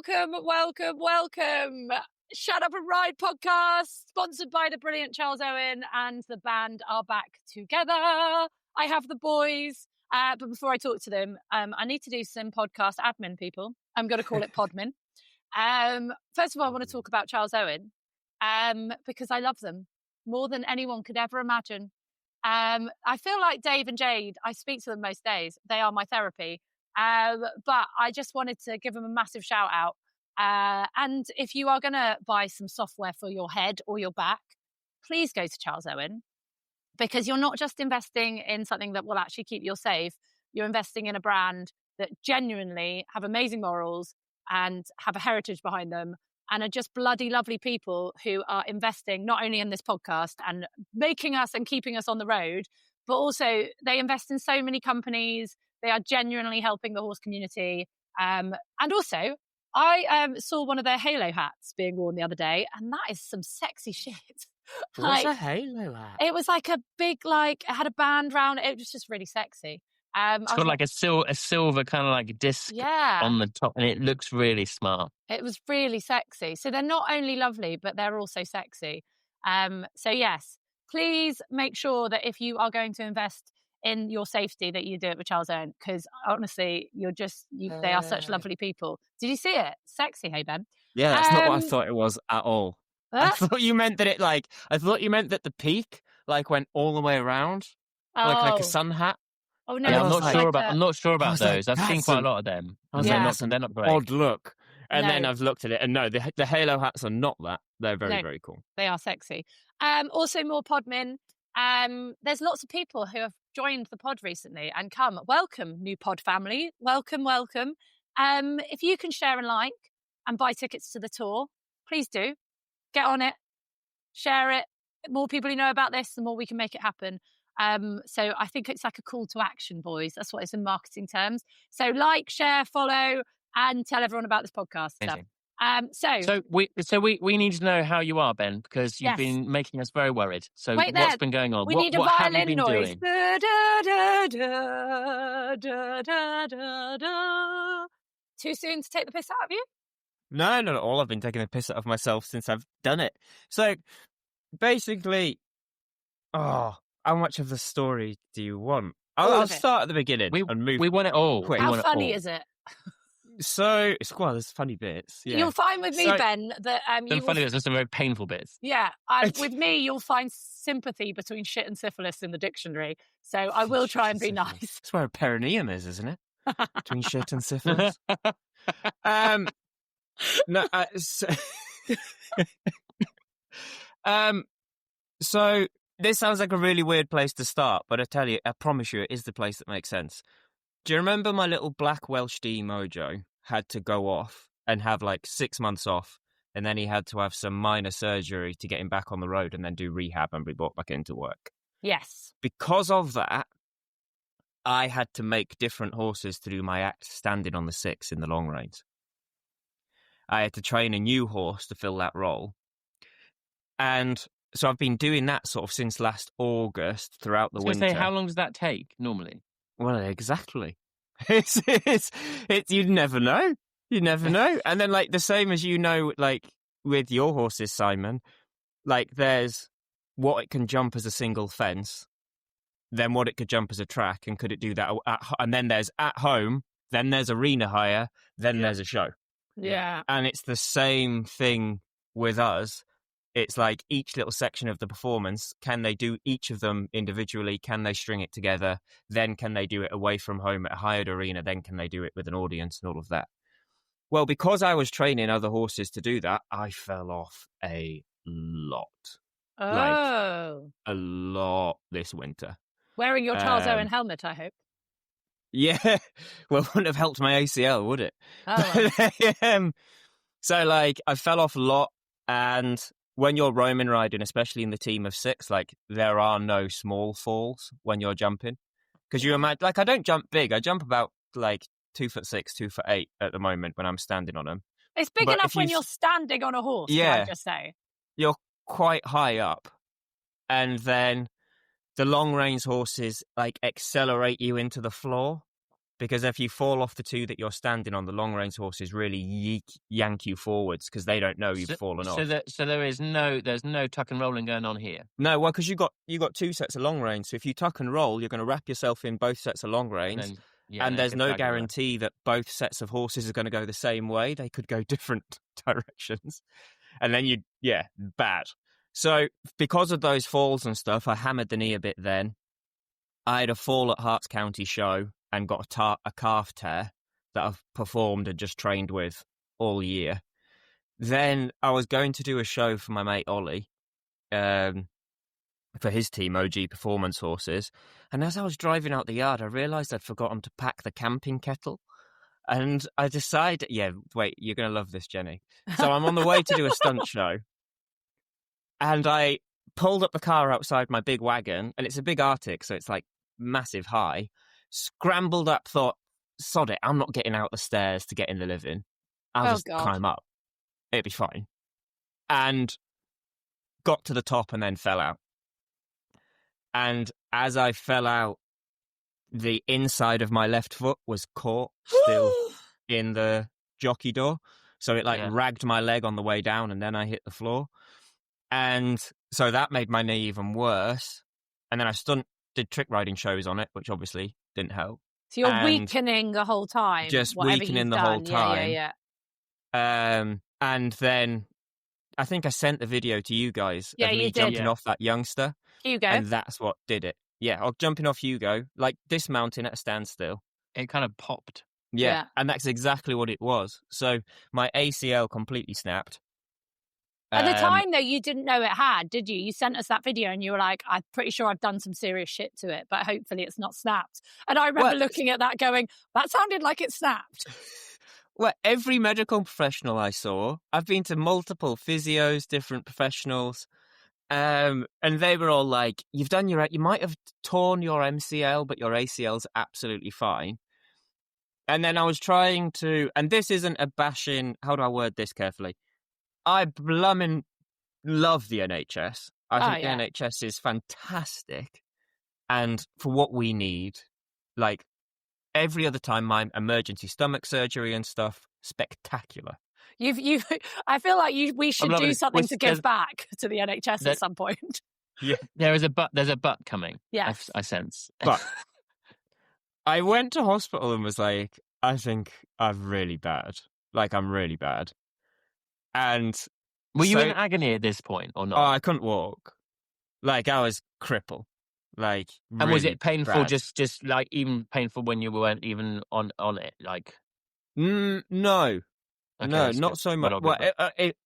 welcome. Shut Up and Ride podcast, sponsored by the brilliant Charles Owen, and the band are back together. I have the boys, but before I talk to them, I need to do some podcast admin, people. I'm going to call it podmin. First of all, I want to talk about Charles Owen, because I love them more than anyone could ever imagine. I feel like Dave and Jade, I speak to them most days. They are my therapy. But I just wanted to give them a massive shout out. And if you are going to buy some software for your head or your back, please go to Charles Owen, because you're not just investing in something that will actually keep you safe. You're investing in a brand that genuinely have amazing morals and have a heritage behind them and are just bloody lovely people who are investing not only in this podcast and making us and keeping us on the road, but also they invest in so many companies. They are genuinely helping the horse community. And also, I saw one of their halo hats being worn the other day, and that is some sexy shit. What's a halo hat? It was like a big, it had a band round it. It was just really sexy. It's got like a silver kind of like disc on the top, and it looks really smart. It was really sexy. So they're not only lovely, but they're also sexy. So yes, please make sure that if you are going to invest in your safety, that you do it with Charles Owen, because honestly, they are such lovely people. Did you see it? Sexy, hey Ben? Yeah, that's not what I thought it was at all. I thought you meant that the peak went all the way around, like a sun hat. Oh no, yeah, I'm not sure about those. I've seen quite a lot of them. They're not great. Odd look. And then I've looked at it, and no, the halo hats are not that. They're very, very cool. They are sexy. Also, more podmin. There's lots of people who have joined the pod recently and come. Welcome, new pod family. Welcome. If you can share and like and buy tickets to the tour, please do. Get on it. Share it. The more people who know about this, the more we can make it happen. So I think it's like a call to action, boys. That's what it's in marketing terms. So like, share, follow, and tell everyone about this podcast stuff. So we need to know how you are, Ben, because you've been making us very worried. So what's been going on? We need a violin noise. Too soon to take the piss out of you? No, not at all. I've been taking the piss out of myself since I've done it. So basically, how much of the story do you want? I'll start at the beginning and move. We want it all. Quick. How funny is it? So there's funny bits. Yeah. You'll find with me, Ben, that funny bits. There's some very painful bits. Yeah, with me, you'll find sympathy between shit and syphilis in the dictionary. So I will try and be nice. That's where a perineum is, isn't it? Between shit and syphilis. So this sounds like a really weird place to start, but I promise you, it is the place that makes sense. Do you remember my little black Welsh D Mojo had to go off and have 6 months off, and then he had to have some minor surgery to get him back on the road and then do rehab and be brought back into work? Yes. Because of that, I had to make different horses to do my act standing on the 6 in the long reins. I had to train a new horse to fill that role. And so I've been doing that sort of since last August throughout the winter. How long does that take normally? Well, exactly. It's you'd never know. You never know. And then the same as with your horses, Simon, there's what it can jump as a single fence, then what it could jump as a track, and could it do that and then there's at home, then there's arena hire, then there's a show. Yeah. And it's the same thing with us. It's each little section of the performance, can they do each of them individually? Can they string it together? Then can they do it away from home at a hired arena? Then can they do it with an audience and all of that? Well, because I was training other horses to do that, I fell off a lot. Oh. A lot this winter. Wearing your Charles Owen helmet, I hope. Yeah. Well, it wouldn't have helped my ACL, would it? Oh, well. So, I fell off a lot, and when you're roaming riding, especially in the team of 6, there are no small falls when you're jumping. Because you imagine, I don't jump big. I jump about 2'6", 2'8" at the moment when I'm standing on them. It's big enough when you're standing on a horse, can I just say. You're quite high up. And then the long range horses accelerate you into the floor. because if you fall off the two that you're standing on, the long reins horses really yank you forwards because they don't know you've fallen off. So there's no tuck and rolling going on here. No, well, because you got two sets of long reins. So if you tuck and roll, you're going to wrap yourself in both sets of long reins, and there's no guarantee that both sets of horses are going to go the same way. They could go different directions, and then bad. So because of those falls and stuff, I hammered the knee a bit. Then I had a fall at Hearts County show and got a calf tear that I've performed and just trained with all year. Then I was going to do a show for my mate Ollie, for his team, OG Performance Horses. And as I was driving out the yard, I realised I'd forgotten to pack the camping kettle. And I decided, wait, you're going to love this, Jenny. So I'm on the way to do a stunt show. And I pulled up the car outside my big wagon, and it's a big Arctic, so it's like massive high. Scrambled up, thought, sod it, I'm not getting out the stairs to get in the living. I'll just climb up. It'll be fine. And got to the top and then fell out. And as I fell out, the inside of my left foot was caught still in the jockey door. So it ragged my leg on the way down, and then I hit the floor. And so that made my knee even worse. And then I did trick riding shows on it, which obviously didn't help. So you're weakening the whole time. Just weakening the whole time. Yeah. And then I think I sent the video to you guys of me jumping off that youngster. Hugo. And that's what did it. Yeah, or jumping off Hugo, like dismounting at a standstill. It kind of popped. Yeah, and that's exactly what it was. So my ACL completely snapped. At the time, though, you didn't know it had, did you? You sent us that video and you were like, I'm pretty sure I've done some serious shit to it, but hopefully it's not snapped. And I remember looking at that going, that sounded like it snapped. Well, every medical professional I saw, I've been to multiple physios, different professionals, and they were all like, you might have torn your MCL, but your ACL's absolutely fine. And then I was trying to, and this isn't a bashing, how do I word this carefully? I blooming love the NHS. I think the NHS is fantastic. And for what we need, like every other time, my emergency stomach surgery and stuff, spectacular. I feel like we should do something to give back to the NHS at some point. Yeah. There's a but coming. Yeah. I sense. But I went to hospital and was like, I think I'm really bad. Like, I'm really bad. And were you in agony at this point or not? Oh, I couldn't walk. Like, I was crippled. Like, really and was it painful? bad. Just like even painful when you weren't even on it? Like, no, okay, no, not good. so much. Well,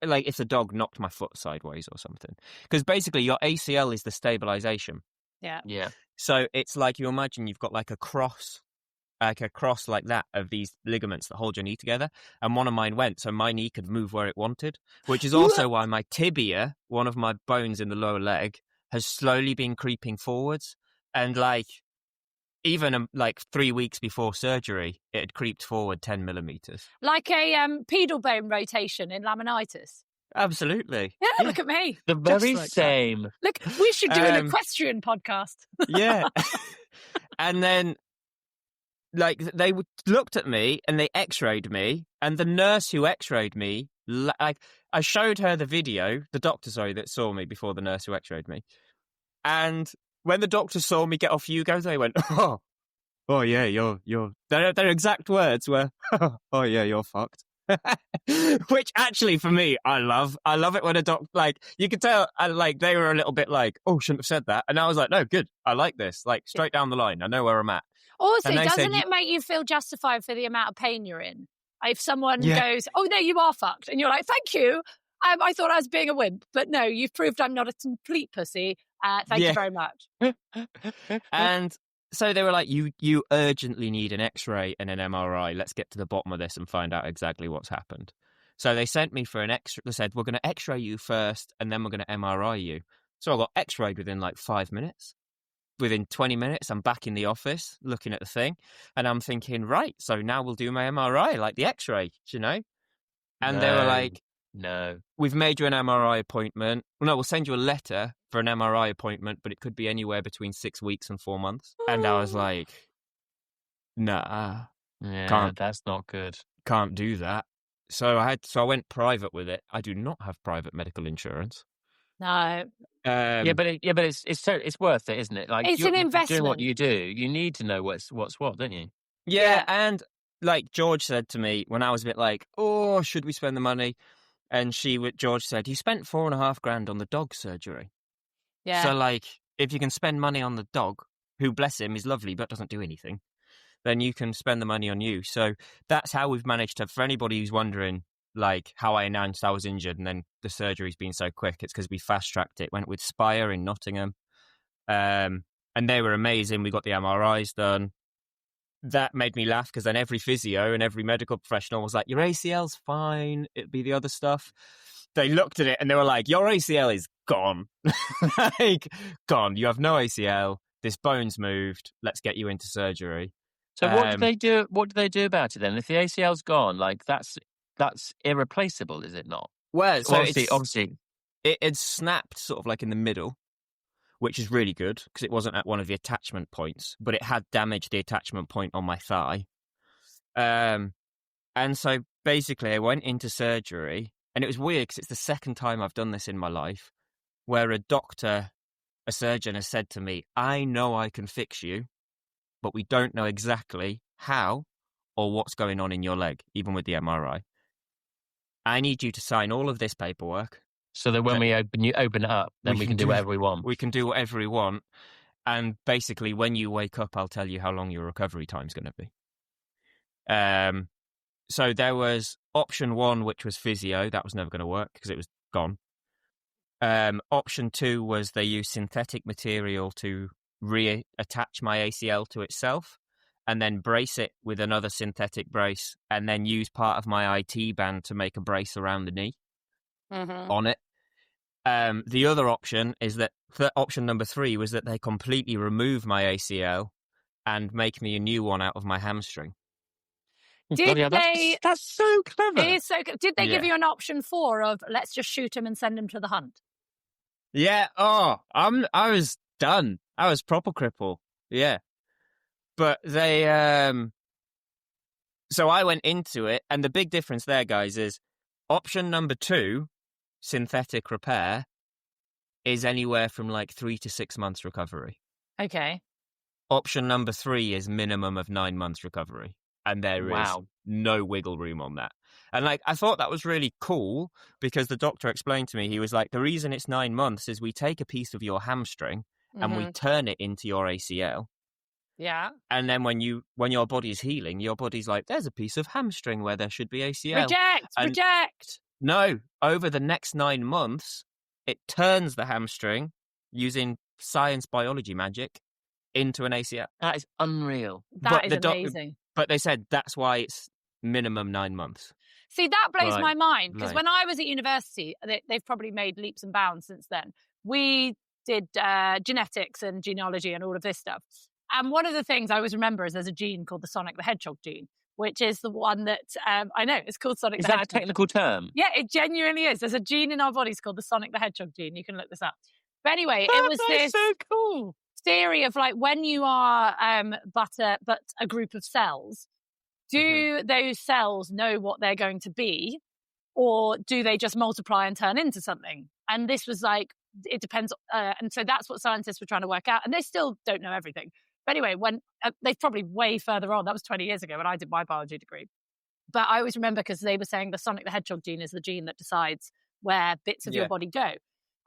like if the dog knocked my foot sideways or something. Because basically, your ACL is the stabilization. Yeah. So it's like you imagine you've got like a cross like that of these ligaments that hold your knee together, and one of mine went, so my knee could move where it wanted, which is also why my tibia, one of my bones in the lower leg, has slowly been creeping forwards, and like even like 3 weeks before surgery, it had creeped forward 10 millimeters, like a pedal bone rotation in laminitis. Absolutely. Yeah, look at me. The very like same. that. Look, we should do an equestrian podcast. Yeah. And then like they looked at me and they x-rayed me, and the nurse who x-rayed me, like I showed her the video, the doctor, that saw me before the nurse who x-rayed me. And when the doctor saw me get off Hugo, they went, oh yeah, you're their exact words were, oh yeah, you're fucked. Which actually for me, I love it when a doc, like you could tell, like they were a little bit like, oh, shouldn't have said that. And I was like, no, good. I like this. Like straight down the line. I know where I'm at. Also, doesn't it make you feel justified for the amount of pain you're in? If someone goes, oh, no, you are fucked. And you're like, thank you. I thought I was being a wimp. But no, you've proved I'm not a complete pussy. Thank you very much. And so they were like, you urgently need an X-ray and an MRI. Let's get to the bottom of this and find out exactly what's happened. So they sent me for an X-ray. They said, we're going to X-ray you first, and then we're going to MRI you. So I got X-rayed within like 5 minutes. Within 20 minutes, I'm back in the office looking at the thing, and I'm thinking, right, so now we'll do my MRI, like the X-ray, you know? And they were like, no, we've made you an MRI appointment. Well, no, we'll send you a letter for an MRI appointment, but it could be anywhere between 6 weeks and 4 months. And I was like, Nah, Yeah, that's not good. Can't do that. So I went private with it. I do not have private medical insurance. No. But it's worth it, isn't it? Like it's an investment. Doing what you do, you need to know what's what, don't you? Yeah, and like George said to me when I was a bit like, "Oh, should we spend the money?" And George said, "You spent $4,500 on the dog surgery." Yeah. So like, if you can spend money on the dog, who bless him is lovely but doesn't do anything, then you can spend the money on you. So that's how we've managed to. For anybody who's wondering, like how I announced I was injured and then the surgery's been so quick, it's because we fast tracked it. Went with Spire in Nottingham, and they were amazing. We got the MRIs done. That made me laugh because then every physio and every medical professional was like, "Your ACL's fine. It'd be the other stuff." They looked at it and they were like, "Your ACL is gone, like gone. You have no ACL. This bone's moved. Let's get you into surgery." So what do they do? What do they do about it then? If the ACL's gone, like that's irreplaceable, is it not? Well, so obviously, it snapped sort of like in the middle, which is really good because it wasn't at one of the attachment points, but it had damaged the attachment point on my thigh. And so basically I went into surgery, and it was weird because it's the second time I've done this in my life where a surgeon has said to me, "I know I can fix you, but we don't know exactly how or what's going on in your leg, even with the MRI. I need you to sign all of this paperwork. So that when we open it up, then we can do whatever we want. We can do whatever we want. And basically, when you wake up, I'll tell you how long your recovery time's going to be." So there was option 1, which was physio. That was never going to work because it was gone. Option 2 was they used synthetic material to reattach my ACL to itself and then brace it with another synthetic brace and then use part of my IT band to make a brace around the knee on it. The other option is that option number 3 was that they completely remove my ACL and make me a new one out of my hamstring. That's so clever. It is so good. Did they give you an option 4 of let's just shoot him and send him to the hunt? Yeah. Oh, I was done. I was proper cripple. Yeah. But they, so I went into it, and the big difference there, guys, is option number 2, synthetic repair, is anywhere from like 3 to 6 months recovery. Okay. Option number 3 is minimum of 9 months recovery. And there is no wiggle room on that. And like, I thought that was really cool because the doctor explained to me, he was like, the reason it's 9 months is we take a piece of your hamstring and we turn it into your ACL. Yeah. And then when your body is healing, your body's like, there's a piece of hamstring where there should be ACL. Reject. No, over the next 9 months, it turns the hamstring using science biology magic into an ACL. That is unreal. That is amazing. But they said that's why it's minimum 9 months. See, that blows my mind because when I was at university, they've probably made leaps and bounds since then. We did genetics and genealogy and all of this stuff. And one of the things I always remember is there's a gene called the Sonic the Hedgehog gene, which is the one that, I know, it's called Sonic the Hedgehog. Is that a technical term? Yeah, it genuinely is. There's a gene in our bodies called the Sonic the Hedgehog gene. You can look this up. But anyway, it was this so cool theory of like when you are but a group of cells, do those cells know what they're going to be, or do they just multiply and turn into something? And this was like, it depends. And so that's what scientists were trying to work out. And they still don't know everything. But anyway, when they're probably way further on, that was 20 years ago when I did my biology degree. But I always remember because they were saying the Sonic the Hedgehog gene is the gene that decides where bits of your body go.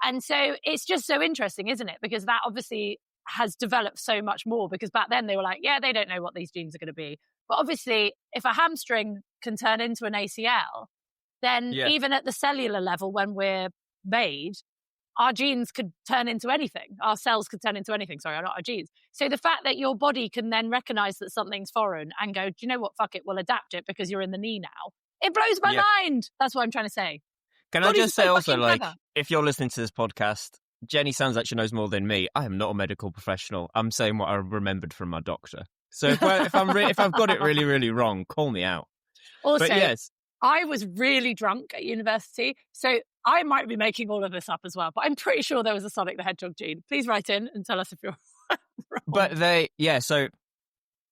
And so it's just so interesting, isn't it? Because that obviously has developed so much more, because back then they were like, yeah, they don't know what these genes are going to be. But obviously, if a hamstring can turn into an ACL, then even at the cellular level, when we're made, our genes could turn into anything. Our cells could turn into anything. Sorry, not our genes. So the fact that your body can then recognize that something's foreign and go, do you know what? Fuck it. We'll adapt it because you're in the knee now. It blows my mind. That's what I'm trying to say. Can I just say also, like, if you're listening to this podcast, Jenny sounds like she knows more than me. I am not a medical professional. I'm saying what I remembered from my doctor. So if I've got it really, really wrong, call me out. Also, but yes, I was really drunk at university, so I might be making all of this up as well, but I'm pretty sure there was a Sonic the Hedgehog gene. Please write in and tell us if you're wrong. But so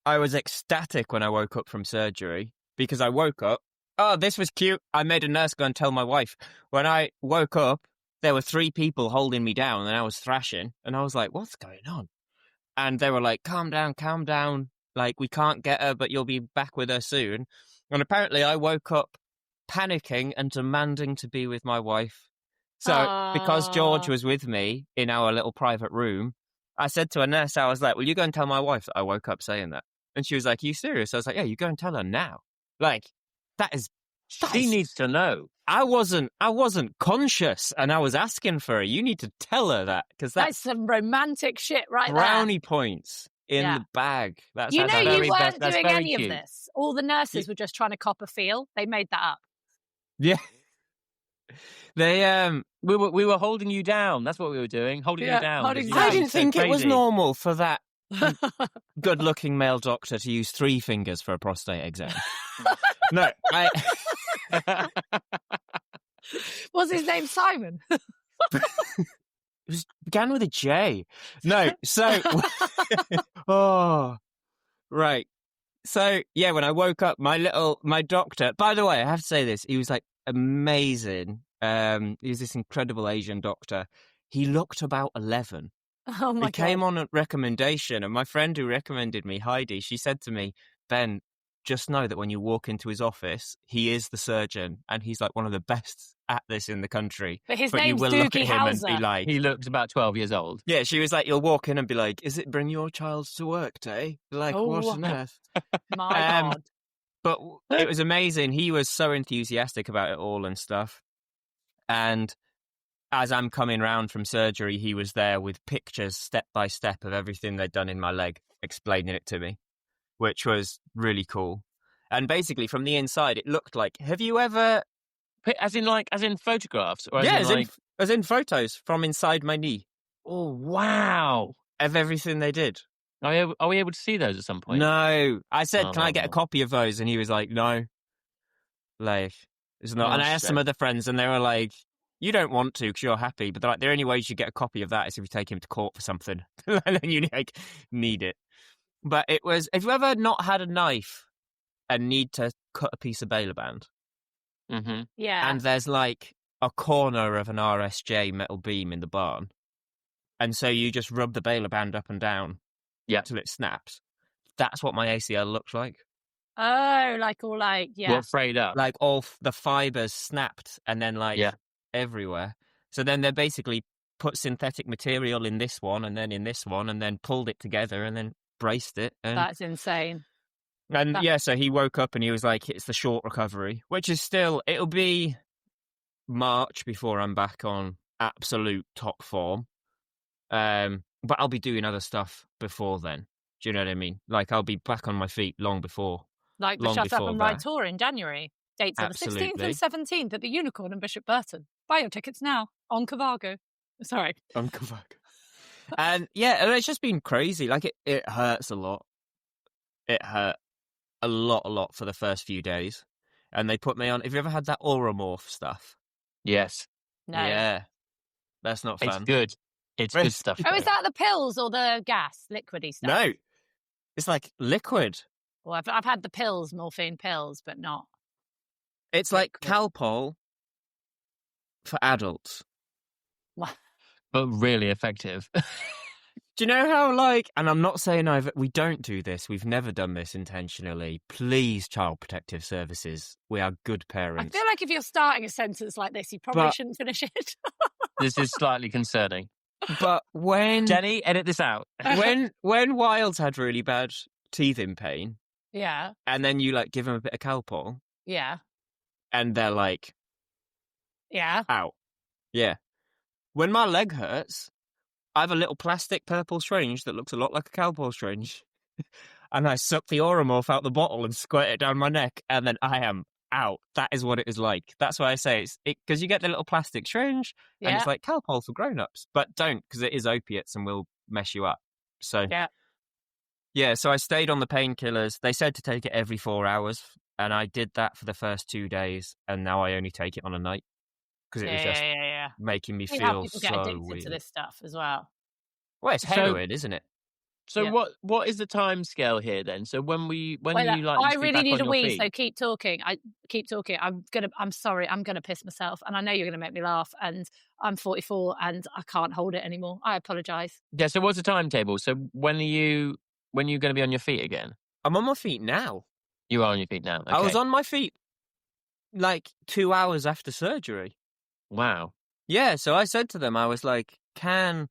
I was ecstatic when I woke up from surgery because I woke up. Oh, this was cute. I made a nurse go and tell my wife. When I woke up, there were 3 people holding me down and I was thrashing. And I was like, what's going on? And they were like, calm down, calm down. Like, we can't get her, but you'll be back with her soon. And apparently I woke up panicking and demanding to be with my wife. So because George was with me in our little private room, I said to a nurse, I was like, will you go and tell my wife that I woke up saying that? And she was like, are you serious? I was like, yeah, you go and tell her now. Like, she needs to know. I wasn't conscious and I was asking for her. You need to tell her that because that's some romantic shit right brownie there. points in the bag. That's you weren't doing any of this. All the nurses were just trying to cop a feel. They made that up. Yeah. They we were holding you down. That's what we were doing. Holding you down. I didn't think it was normal for that good-looking male doctor to use 3 fingers for a prostate exam. No, Was his name Simon? It began with a J. No, so oh, right. So yeah, when I woke up, my doctor. By the way, I have to say this. He was like amazing. He was this incredible Asian doctor. He looked about 11. Oh my God. He came on a recommendation, and my friend who recommended me, Heidi, she said to me, Ben, just know that when you walk into his office, he is the surgeon, and he's like one of the best at this in the country. But name's you will Doogie look at him Howser. and be like, he looks about 12 years old. Yeah, she was like, you'll walk in and be like, is it bring your child to work day? Like, what on earth? My God. But it was amazing. He was so enthusiastic about it all and stuff. And as I'm coming round from surgery, he was there with pictures step by step of everything they'd done in my leg, explaining it to me, which was really cool. And basically from the inside, it looked like, have you ever... As in photographs? Or as in photos from inside my knee. Oh, wow. Of everything they did. Are we able to see those at some point? No. I said, can I get a copy of those? And he was like, no. Like, it's not. And I asked some other friends and they were like, you don't want to because you're happy. But they're like, the only way you should get a copy of that is if you take him to court for something. And then you like need it. But it was, have you ever not had a knife and need to cut a piece of baler band? Mm-hmm. Yeah. And there's like a corner of an RSJ metal beam in the barn. And so you just rub the baler band up and down till it snaps. That's what my ACL looks like. Oh, Well, frayed up. Like all the fibers snapped and then everywhere. So then they basically put synthetic material in this one and then in this one and then pulled it together and then braced it. And, that's insane. And so he woke up and he was like, it's the short recovery, which is still, it'll be March before I'm back on absolute top form. But I'll be doing other stuff before then. Do you know what I mean? Like, I'll be back on my feet long before. Like the Shut Up and Ride tour in January. Dates are the 16th and 17th at the Unicorn in Bishop Burton. Buy your tickets now on Cavago. Sorry. On Cavago. And it's just been crazy. Like, it hurts a lot. It hurt a lot for the first few days. And they put me on... Have you ever had that Oromorph stuff? Yes. No. Yeah. That's not fun. It's good. It's good stuff. Oh, is that the pills or the gas, liquidy stuff? No. It's like liquid. Well, I've had the pills, morphine pills, but not. It's like Calpol for adults. What? But really effective. Do you know how, and I'm not saying we don't do this, we've never done this intentionally. Please, Child Protective Services, we are good parents. I feel like if you're starting a sentence like this, you probably shouldn't finish it. This is slightly concerning. But when... Jenny, edit this out. When Wilds had really bad teething pain... Yeah. And then you, give them a bit of Calpol... Yeah. And they're like... Yeah. Out. Yeah. When my leg hurts... I have a little plastic purple syringe that looks a lot like a Calpol syringe. And I suck the Oromorph out the bottle and squirt it down my neck, and then I am out. That is what it is like. That's why I say it's because you get the little plastic syringe, and it's like Calpol for grown-ups. But don't, because it is opiates and will mess you up. So so I stayed on the painkillers. They said to take it every 4 hours, and I did that for the first 2 days, and now I only take it on a night. Because it was just making me feel how people so get addicted weird. to this stuff as well. Well, it's heroin, isn't it? So what is the time scale here then? So when are you likely I to be really back need on a your wee, feet? so keep talking. I'm sorry, I'm gonna piss myself, and I know you're gonna make me laugh. And I'm 44, and I can't hold it anymore. I apologise. Yeah. So what's the timetable? So when are you going to be on your feet again? I'm on my feet now. You are on your feet now. Okay. I was on my feet like 2 hours after surgery. Wow. Yeah, so I said to them, I was like, I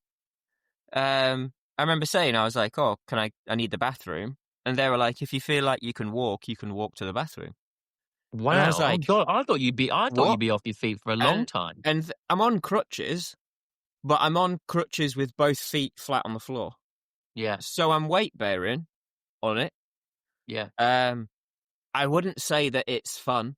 remember saying, I was like, oh, I need the bathroom. And they were like, if you feel like you can walk to the bathroom. Wow. And I was like, God, I thought you'd be off your feet for a long time. And I'm on crutches, but I'm on crutches with both feet flat on the floor. Yeah. So I'm weight bearing on it. Yeah. I wouldn't say that it's fun.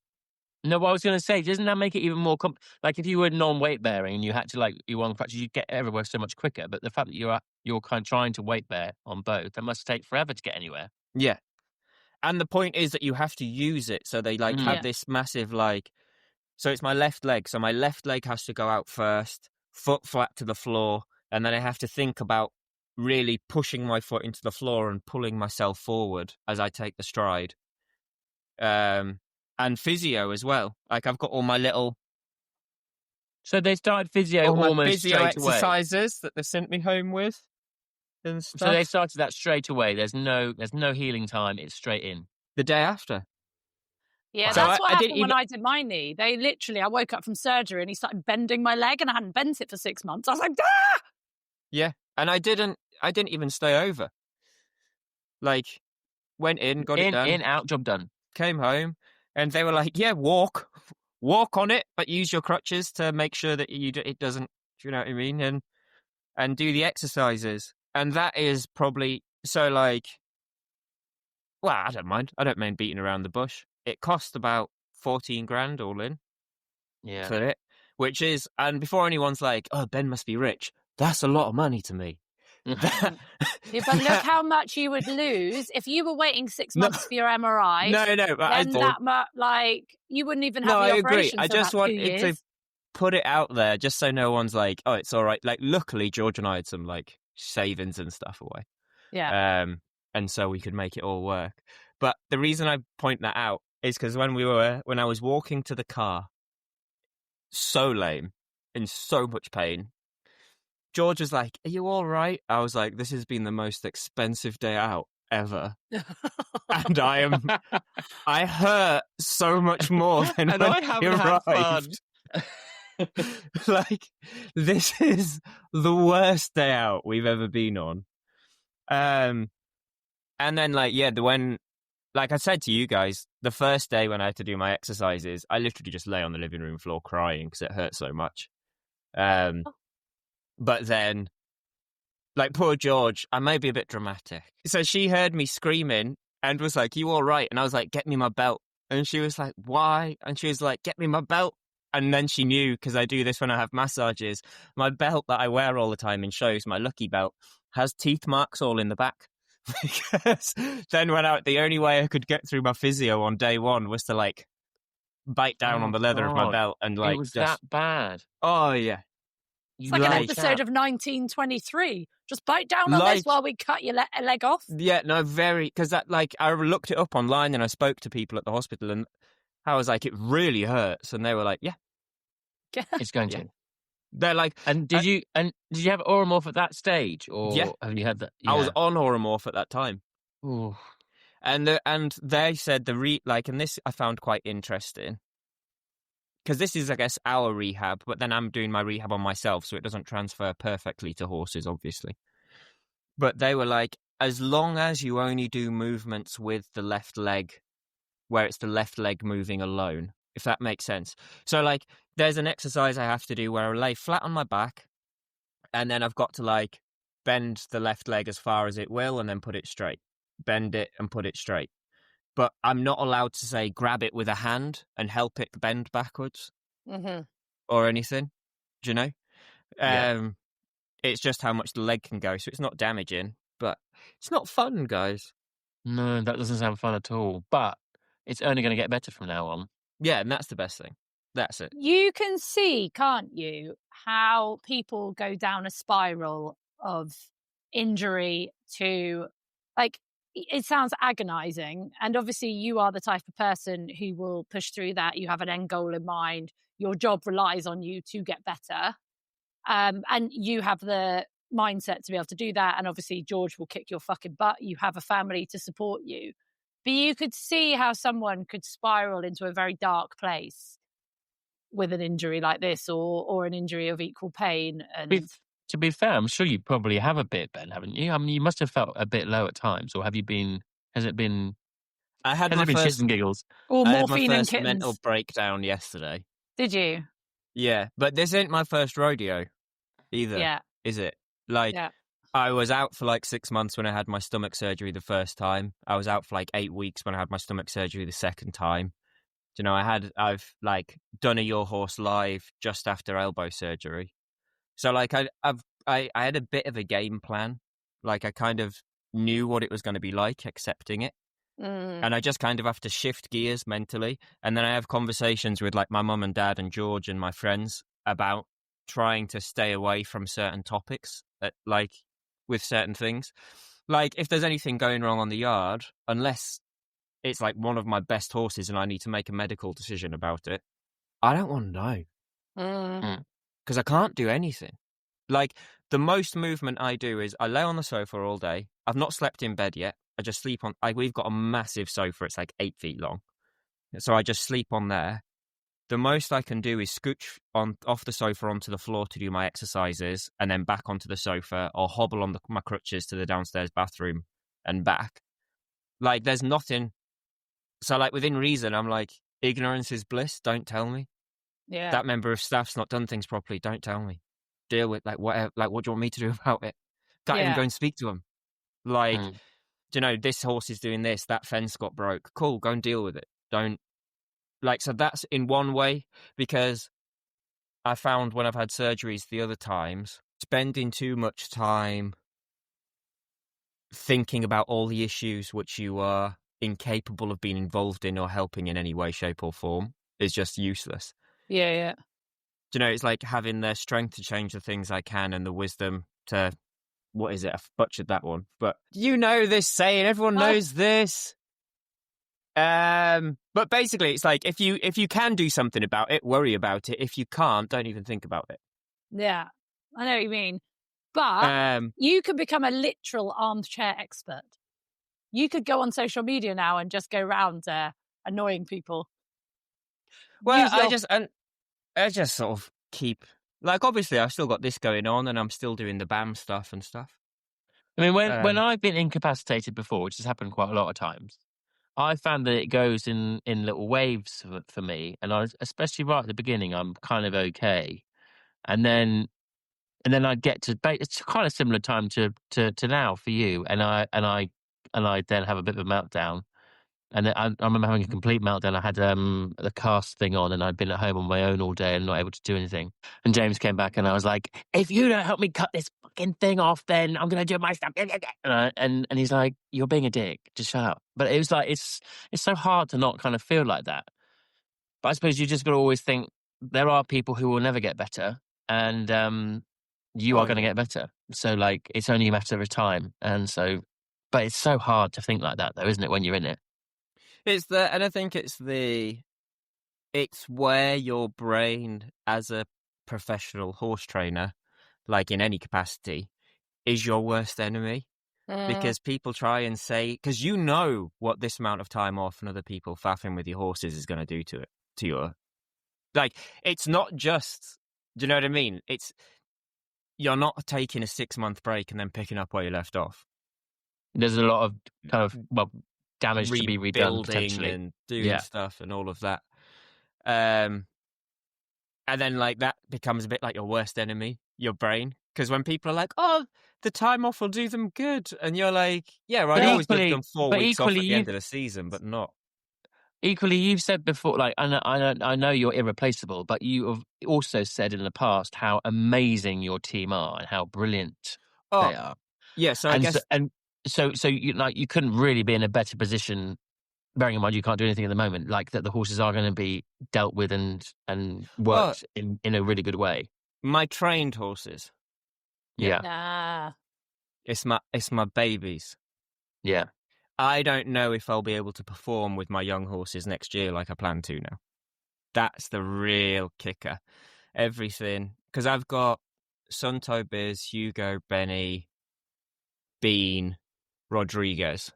No, what I was going to say, doesn't that make it even more like if you were non-weight bearing and you had to you were on crutches, you'd get everywhere so much quicker. But the fact that you're kind of trying to weight bear on both, that must take forever to get anywhere. Yeah. And the point is that you have to use it. So they have this massive so it's my left leg. So my left leg has to go out first, foot flat to the floor. And then I have to think about really pushing my foot into the floor and pulling myself forward as I take the stride. And physio as well. Like I've got all my little... So they started physio almost physio straight exercises that they sent me home with and stuff. So they started that straight away. There's no healing time. It's straight in. The day after. Yeah, so that's what happened when I did my knee. I woke up from surgery and he started bending my leg, and I hadn't bent it for 6 months. I was like, ah! Yeah, and I didn't even stay over. Like, went in, got it done. In, out, job done. Came home, and they were like, yeah, walk on it, but use your crutches to make sure that it doesn't, do you know what I mean? And do the exercises. And that is probably, well, I don't mind. I don't mind beating around the bush. It cost about 14 grand all in. Yeah. For it. Which is, and before anyone's like, oh, Ben must be rich, that's a lot of money to me. But look how much you would lose if you were waiting 6 months for your MRI. No, but you wouldn't even have the I operation. agree. I just wanted to put it out there just so no one's like, oh, it's all right. Like, luckily, George and I had some savings and stuff away. Yeah. And so we could make it all work. But the reason I point that out is because when I was walking to the car, so lame, in so much pain, George was like, are you all right? I was like, this has been the most expensive day out ever. And I hurt so much more than and when I haven't arrived. Had fun. This is the worst day out we've ever been on. And then when, like I said to you guys, the first day when I had to do my exercises, I literally just lay on the living room floor crying because it hurt so much. But then, poor George, I may be a bit dramatic. So she heard me screaming and was like, you all right? And I was like, get me my belt. And she was like, why? And she was like, get me my belt. And then she knew, because I do this when I have massages, my belt that I wear all the time in shows, my lucky belt, has teeth marks all in the back. Because then the only way I could get through my physio on day one was to bite down on the leather of my belt and it was that bad. Oh yeah. It's like an episode of 1923. Just bite down on this while we cut your leg off. Yeah, no, because I looked it up online and I spoke to people at the hospital and I was like, it really hurts, and they were like, yeah, it's going to. They're like, and did you have Oromorph at that stage, or have you had that? Yeah. I was on Oromorph at that time. Ooh. And they said and this I found quite interesting. Because this is, I guess, our rehab, but then I'm doing my rehab on myself, so it doesn't transfer perfectly to horses, obviously. But they were like, as long as you only do movements with the left leg, where it's the left leg moving alone, if that makes sense. So, there's an exercise I have to do where I lay flat on my back, and then I've got to, bend the left leg as far as it will, and then put it straight. Bend it and put it straight. But I'm not allowed to say grab it with a hand and help it bend backwards or anything. Do you know? Yeah. It's just how much the leg can go, so it's not damaging, but it's not fun, guys. No, that doesn't sound fun at all. But it's only going to get better from now on. Yeah, and that's the best thing. That's it. You can see, can't you, how people go down a spiral of injury to, like, it sounds agonizing. And obviously, you are the type of person who will push through that. You have an end goal in mind. Your job relies on you to get better. And you have the mindset to be able to do that. And obviously, George will kick your fucking butt. You have a family to support you. But you could see how someone could spiral into a very dark place with an injury like this, or an injury of equal pain. And To be fair, I'm sure you probably have a bit, Ben, haven't you? I mean, you must have felt a bit low at times, or have you been? Has it been? I had Has my it been shits first and giggles? or I had my morphine and first mental kittens. breakdown yesterday. Did you? Yeah, but this ain't my first rodeo either, Yeah. is it? Like, Yeah. I was out for like 6 months when I had my stomach surgery the first time. I was out for like 8 weeks when I had my stomach surgery the second time. You know, I've like done a Your Horse live just after elbow surgery. So like I had a bit of a game plan. Like I kind of knew what it was going to be like accepting it. And I just kind of have to shift gears mentally. And then I have conversations with like my mum and dad and George and my friends about trying to stay away from certain topics, like with certain things. Like if there's anything going wrong on the yard, unless it's like one of my best horses and I need to make a medical decision about it, I don't want to know because I can't do anything. Like the most movement I do is I lay on the sofa all day. I've not slept in bed yet. I just sleep on. We've got a massive sofa. It's like 8 feet long, so I just sleep on there. The most I can do is scooch off the sofa onto the floor to do my exercises, and then back onto the sofa, or hobble on my crutches to the downstairs bathroom and back. Like there's nothing. So like within reason, I'm like, ignorance is bliss. Don't tell me. Yeah. That member of staff's not done things properly. Don't tell me. Deal with like whatever. Like what do you want me to do about it? Can't even go and speak to them. Like. You know, this horse is doing this, that fence got broke. Cool, go and deal with it. Don't, like, so that's in one way, because I found when I've had surgeries the other times, spending too much time thinking about all the issues which you are incapable of being involved in or helping in any way, shape, or form is just useless. Yeah, yeah. You know, it's like having the strength to change the things I can and the wisdom to. What is it? I've butchered that one. But you know this saying, everyone knows this. But basically it's like if you can do something about it, worry about it. If you can't, don't even think about it. Yeah. I know what you mean. But you could become a literal armchair expert. You could go on social media now and just go around annoying people. Well, I just sort of keep, like, obviously I've still got this going on and I'm still doing the BAM stuff and stuff. I mean, when I've been incapacitated before, which has happened quite a lot of times, I found that it goes in little waves for me. And especially right at the beginning, I'm kind of okay. And then I get to, it's kind of similar time to now for you. And I then have a bit of a meltdown. And then I remember having a complete meltdown. I had the cast thing on, and I'd been at home on my own all day and not able to do anything. And James came back, and I was like, "If you don't help me cut this fucking thing off, then I'm gonna do my stuff." And he's like, "You're being a dick. Just shut up." But it was like it's so hard to not kind of feel like that. But I suppose you just got to always think there are people who will never get better, and you are going to get better. So like it's only a matter of time. And so, but it's so hard to think like that, though, isn't it? When you're in it. And I think it's where your brain, as a professional horse trainer, like in any capacity, is your worst enemy. Because people try and say, because you know what this amount of time off and other people faffing with your horses is going to do to it, to your, like, it's not just, do you know what I mean? You're not taking a 6-month break and then picking up where you left off. There's a lot of kind of damage to be redone potentially, and doing stuff and all of that. And then like that becomes a bit like your worst enemy, your brain. Because when people are like, "Oh, the time off will do them good," and you're like, "Yeah, right, I always give them 4 weeks off at the end of the season, but not." Equally, you've said before, like I know you're irreplaceable, but you have also said in the past how amazing your team are and how brilliant they are. Yeah, so I guess, so you like you couldn't really be in a better position. Bearing in mind you can't do anything at the moment, like that the horses are going to be dealt with and worked in a really good way. My trained horses. Yeah. It's my babies. Yeah. I don't know if I'll be able to perform with my young horses next year like I plan to now. That's the real kicker. Everything. Because I've got Sunto, Biz, Hugo, Benny, Bean, Rodriguez.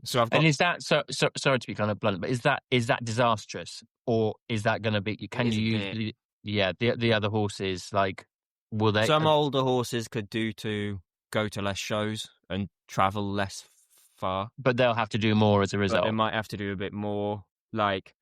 So I've got... And is that sorry to be kind of blunt, but is that disastrous, or is that going to be? Can you use the other horses? Like, will they? Some older horses could go to less shows and travel less far, but they'll have to do more as a result. But they might have to do a bit more. Like,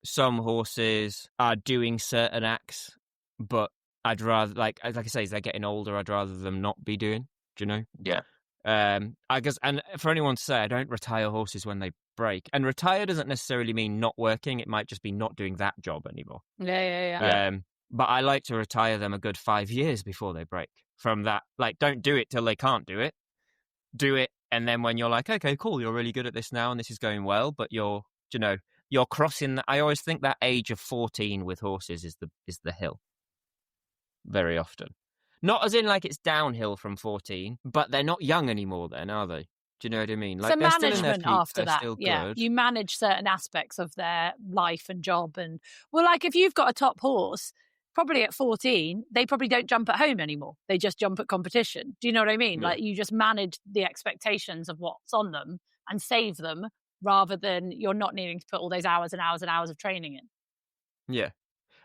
some horses are doing certain acts, but I'd rather, like I say, as they're getting older, I'd rather them not be doing. Do you know? Yeah. I guess, and for anyone to say, I don't retire horses when they break. And retire doesn't necessarily mean not working. It might just be not doing that job anymore. Yeah. But I like to retire them a good 5 years before they break. From that, like, don't do it till they can't do it. Do it, and then when you're like, okay, cool, you're really good at this now, and this is going well, but you're crossing. I always think that age of 14 with horses is the hill. Very often, not as in like it's downhill from 14, but they're not young anymore. Then, are they? Do you know what I mean? Like, so they're still in their management peak, after they're that, still yeah, good. you manage certain aspects of their life and job, and well, like if you've got a top horse, probably at 14, they probably don't jump at home anymore. They just jump at competition. Do you know what I mean? Yeah. Like, you just manage the expectations of what's on them and save them, rather than you're not needing to put all those hours and hours and hours of training in. Yeah.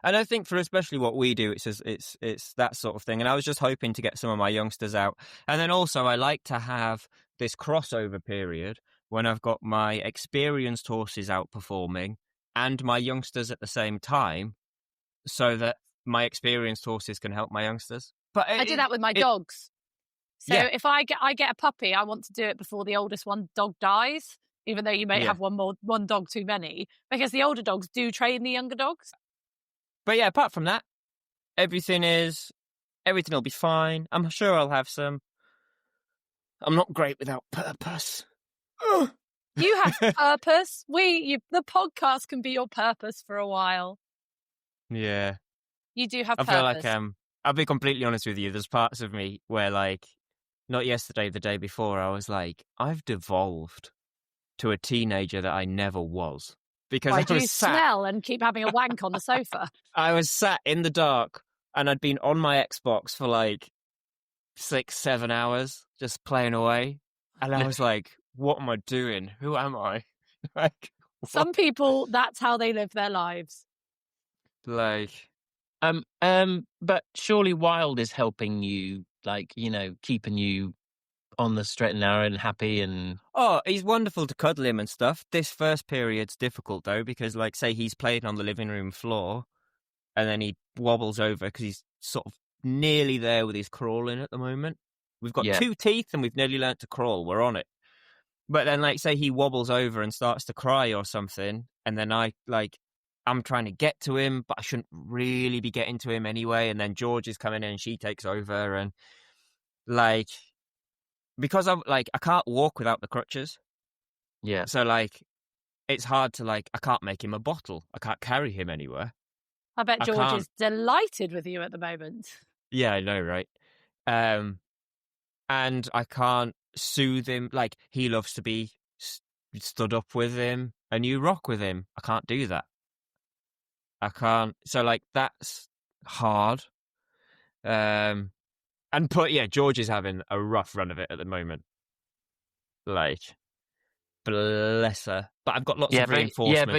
And I think for especially what we do, it's that sort of thing. And I was just hoping to get some of my youngsters out. And then also I like to have this crossover period when I've got my experienced horses out performing and my youngsters at the same time, so that my experienced horses can help my youngsters. But I do that with my dogs. So Yeah. if I get a puppy, I want to do it before the oldest dog dies, even though you may have one dog too many, because the older dogs do train the younger dogs. But yeah, apart from that, everything will be fine. I'm sure I'll have some. I'm not great without purpose. You have purpose. The podcast can be your purpose for a while. Yeah. You do have I purpose. feel like I'll be completely honest with you. There's parts of me where, like, not yesterday, the day before, I was like, I've devolved to a teenager that I never was. Because Why do you smell and keep having a wank on the sofa? I was sat in the dark and I'd been on my Xbox for like 6-7 hours just playing away, and I was like, what am I doing? Who am I? Like, some people, that's how they live their lives. Like, but surely Wild is helping you, like, keeping you on the straight and narrow and happy. And he's wonderful to cuddle him and stuff. This first period's difficult though, because, like, say he's playing on the living room floor and then he wobbles over because he's sort of nearly there with his crawling at the moment. We've got 2 teeth and we've nearly learnt to crawl. We're on it. But then, like, say he wobbles over and starts to cry or something, and then I'm trying to get to him, but I shouldn't really be getting to him anyway. And then George is coming in and she takes over, and like, because I can't walk without the crutches. Yeah. So, like, it's hard to, like, I can't make him a bottle. I can't carry him anywhere. I bet George is delighted with you at the moment. Yeah, I know, right? And I can't soothe him. Like, he loves to be stood up with him and you rock with him. I can't do that. I can't. So, like, that's hard. George is having a rough run of it at the moment. Like, bless her. But I've got lots of reinforcements.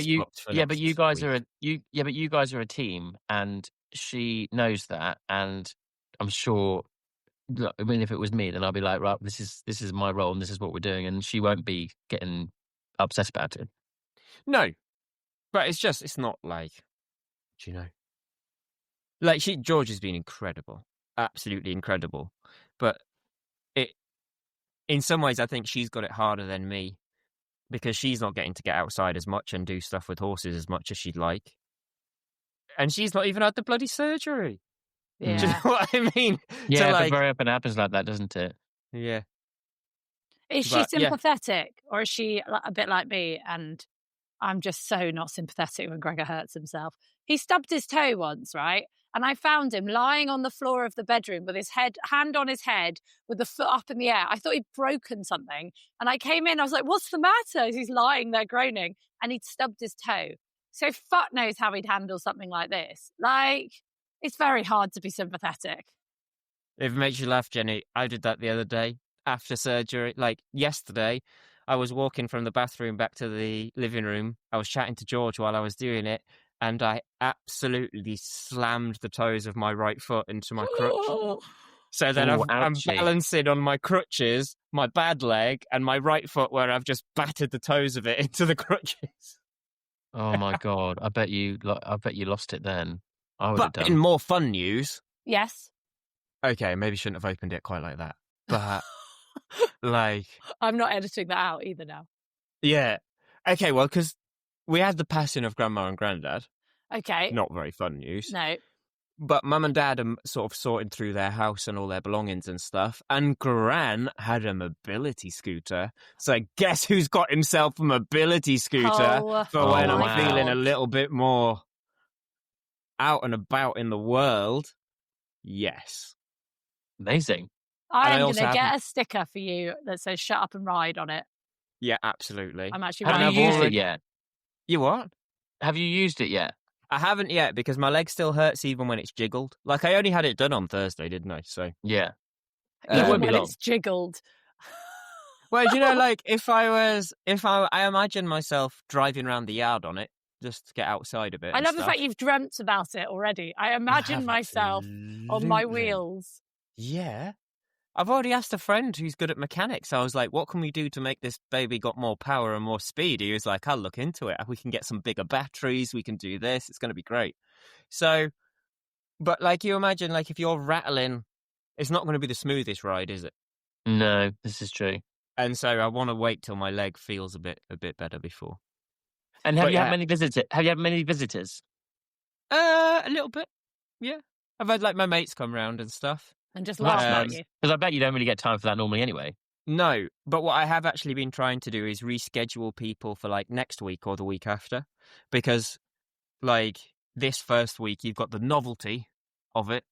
But you guys are a team, and she knows that. And I'm sure. I mean, if it was me, then I'd be like, right, this is my role, and this is what we're doing, and she won't be getting upset about it. No, but it's not like, like, George has been incredible, absolutely incredible. But in some ways, I think she's got it harder than me, because she's not getting to get outside as much and do stuff with horses as much as she'd like. And she's not even had the bloody surgery. Yeah. Do you know what I mean? Yeah, but very often happens like that, doesn't it? Yeah. Is she sympathetic, or is she a bit like me? And I'm just so not sympathetic when Gregor hurts himself. He stubbed his toe once, right? And I found him lying on the floor of the bedroom with his hand on his head, with the foot up in the air. I thought he'd broken something. And I came in, I was like, what's the matter? He's lying there groaning, and he'd stubbed his toe. So fuck knows how he'd handle something like this. Like, it's very hard to be sympathetic. If it makes you laugh, Jenny, I did that the other day after surgery. Like yesterday, I was walking from the bathroom back to the living room. I was chatting to George while I was doing it, and I absolutely slammed the toes of my right foot into my crutch. So then I'm balancing on my crutches, my bad leg, and my right foot where I've just battered the toes of it into the crutches. Oh my God! I bet you lost it then. I would have done. In more fun news, yes. Okay, maybe shouldn't have opened it quite like that, but like I'm not editing that out either now. Yeah. Okay. Well, because we had the passing of Grandma and Granddad. Okay. Not very fun news. No. But Mum and Dad are sort of sorting through their house and all their belongings and stuff. And Gran had a mobility scooter. So guess who's got himself a mobility scooter for when I'm feeling a little bit more out and about in the world? Yes. Amazing. I'm going to get a sticker for you that says "Shut Up and Ride" on it. Yeah, absolutely. I'm actually. Have you used it yet? You what? Have you used it yet? I haven't yet because my leg still hurts even when it's jiggled. Like I only had it done on Thursday, didn't I? So yeah, it won't be long. It's jiggled. Well, you know, like if I imagine myself driving around the yard on it just to get outside a bit. I love the fact you've dreamt about it already. I imagine myself on my wheels. Yeah. I've already asked a friend who's good at mechanics. I was like, what can we do to make this baby got more power and more speed? He was like, I'll look into it. We can get some bigger batteries. We can do this. It's going to be great. So, but like you imagine, like if you're rattling, it's not going to be the smoothest ride, is it? No, this is true. And so I want to wait till my leg feels a bit better before. And have you had many visitors? Have you had many visitors? A little bit. Yeah. I've had like my mates come round and stuff. And just laugh at you. Because I bet you don't really get time for that normally anyway. No, but what I have actually been trying to do is reschedule people for like next week or the week after. Because like this first week, you've got the novelty of it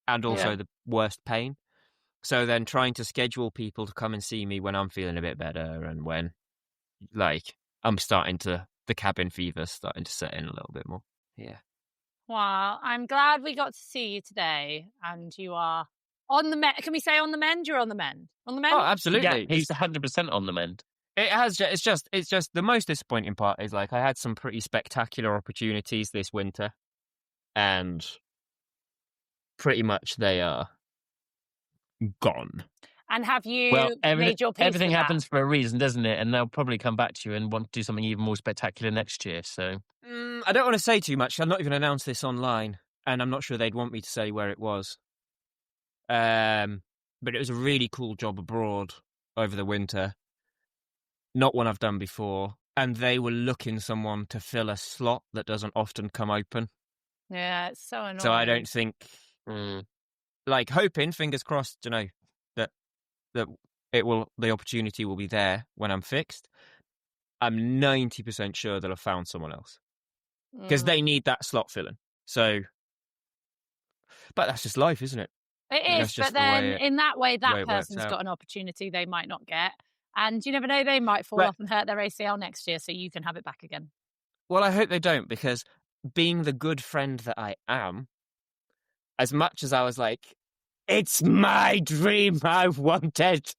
and also the worst pain. So then trying to schedule people to come and see me when I'm feeling a bit better and when like I'm the cabin fever starting to set in a little bit more. Yeah. Wow. I'm glad we got to see you today and you are on the mend. Can we say on the mend? You're on the mend. On the mend? Oh, absolutely. Yeah, he's 100% on the mend. It's just the most disappointing part is like I had some pretty spectacular opportunities this winter and pretty much they are gone. And have you made your peace everything with happens that? for a reason, doesn't it? And they'll probably come back to you and want to do something even more spectacular next year. So I don't want to say too much. I'm not even announced this online and I'm not sure they'd want me to say where it was. But it was a really cool job abroad over the winter. Not one I've done before. And they were looking someone to fill a slot that doesn't often come open. Yeah, it's so annoying. So I don't think, like hoping, fingers crossed, that the opportunity will be there when I'm fixed. I'm 90% sure they'll have found someone else. Because they need that slot filling. So, but that's just life, isn't it? It is, but then in that way, that person's got an opportunity they might not get. And you never know, they might fall off and hurt their ACL next year, so you can have it back again. Well, I hope they don't, because being the good friend that I am, as much as I was like, it's my dream I wanted,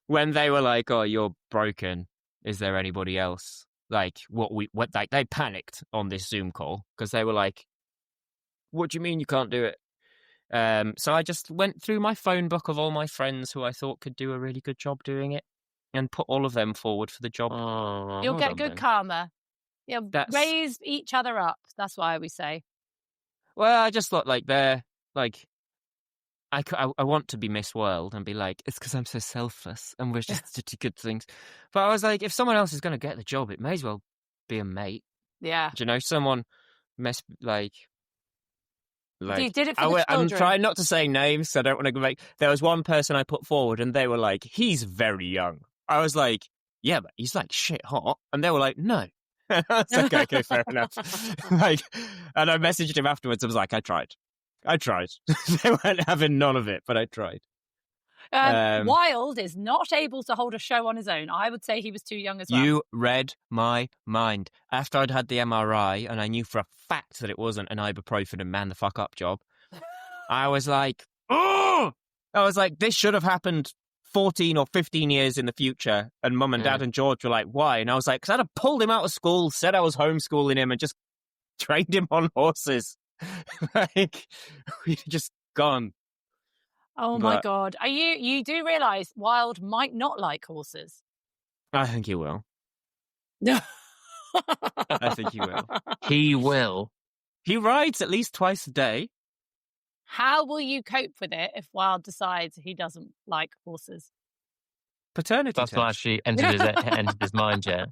when they were like, oh, you're broken, is there anybody else? Like, they panicked on this Zoom call, because they were like, what do you mean you can't do it? So I just went through my phone book of all my friends who I thought could do a really good job doing it and put all of them forward for the job. You'll get good karma. You'll raise each other up. That's why we say. Well, I just thought like they're like, I want to be Miss World and be like, it's because I'm so selfless and we're just to do good things. But I was like, if someone else is going to get the job, it may as well be a mate. Yeah. Do you know, someone you did it for the children. I'm trying not to say names, so I don't want to make... There was one person I put forward, and they were like, he's very young. I was like, yeah, but he's like shit hot. And they were like, no. I was like, okay, fair enough. And I messaged him afterwards. I was like, I tried. I tried. They weren't having none of it, but I tried. Wild is not able to hold a show on his own. I would say he was too young as well. You read my mind. After I'd had the MRI and I knew for a fact that it wasn't an ibuprofen and man the fuck up job, I was like, oh! I was like, this should have happened 14 or 15 years in the future. And Mum and Dad and George were like, why? And I was like, because I'd have pulled him out of school, said I was homeschooling him and just trained him on horses. Like, we'd just gone. Oh my God. You do realise Wild might not like horses? I think he will. I think he will. He will. He rides at least twice a day. How will you cope with it if Wild decides he doesn't like horses? Paternity That's test. not actually entered his mind yet.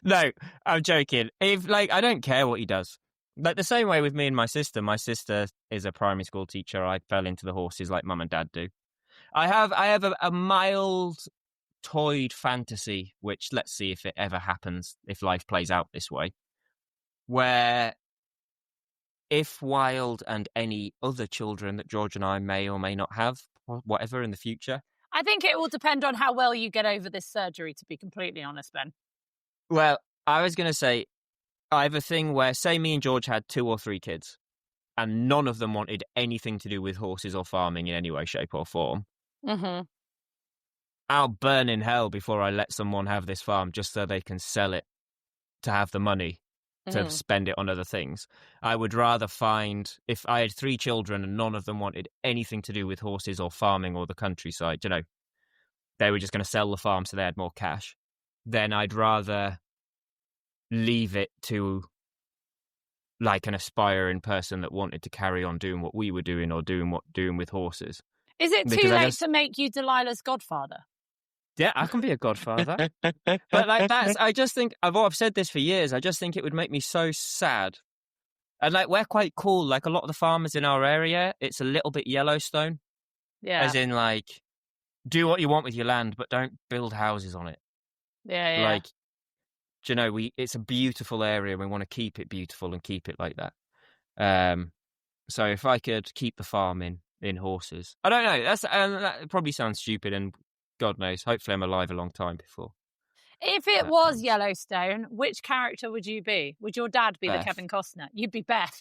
No, I'm joking. If I don't care what he does. Like the same way with me and my sister. My sister is a primary school teacher. I fell into the horses like Mum and Dad do. I have a mild toyed fantasy, which let's see if it ever happens, if life plays out this way, where if Wild and any other children that George and I may or may not have, whatever in the future. I think it will depend on how well you get over this surgery, to be completely honest, Ben. Well, I was going to say, I have a thing where, say me and George had 2 or 3 kids, and none of them wanted anything to do with horses or farming in any way, shape or form. Mm-hmm. I'll burn in hell before I let someone have this farm just so they can sell it to have the money to spend it on other things. I would rather find, if I had 3 children and none of them wanted anything to do with horses or farming or the countryside, they were just going to sell the farm so they had more cash, then I'd rather leave it to like an aspiring person that wanted to carry on doing what we were doing or doing with horses. Is it too late to make you Delilah's godfather? Yeah, I can be a godfather. But I just think, I've said this for years, I just think it would make me so sad. And we're quite cool. Like a lot of the farmers in our area, it's a little bit Yellowstone. Yeah. As in do what you want with your land, but don't build houses on it. Yeah. It's a beautiful area. We want to keep it beautiful and keep it like that. So if I could keep the farm in horses, I don't know. That probably sounds stupid, and God knows. Hopefully, I'm alive a long time before. If it was Yellowstone, which character would you be? Would your dad be the Kevin Costner? You'd be Beth.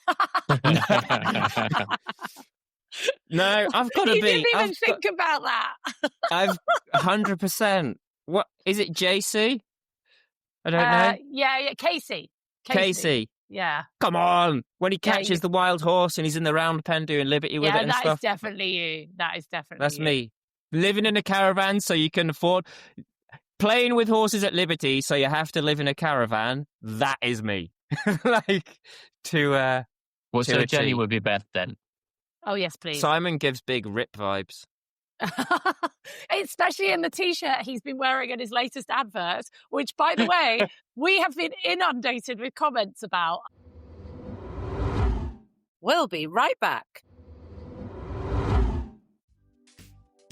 No, I've got to be. You didn't even think about that. I've 100%. What is it? JC? I don't know. Yeah, Casey. Casey. Yeah. Come on. When he catches the wild horse and he's in the round pen doing liberty with it and stuff. That is definitely you. That's me. Living in a caravan so you can afford... Playing with horses at liberty so you have to live in a caravan. That is me. So Jenny would be Beth then? Oh, yes, please. Simon gives big Rip vibes. Especially in the T-shirt he's been wearing in his latest advert, which, by the way, we have been inundated with comments about. We'll be right back.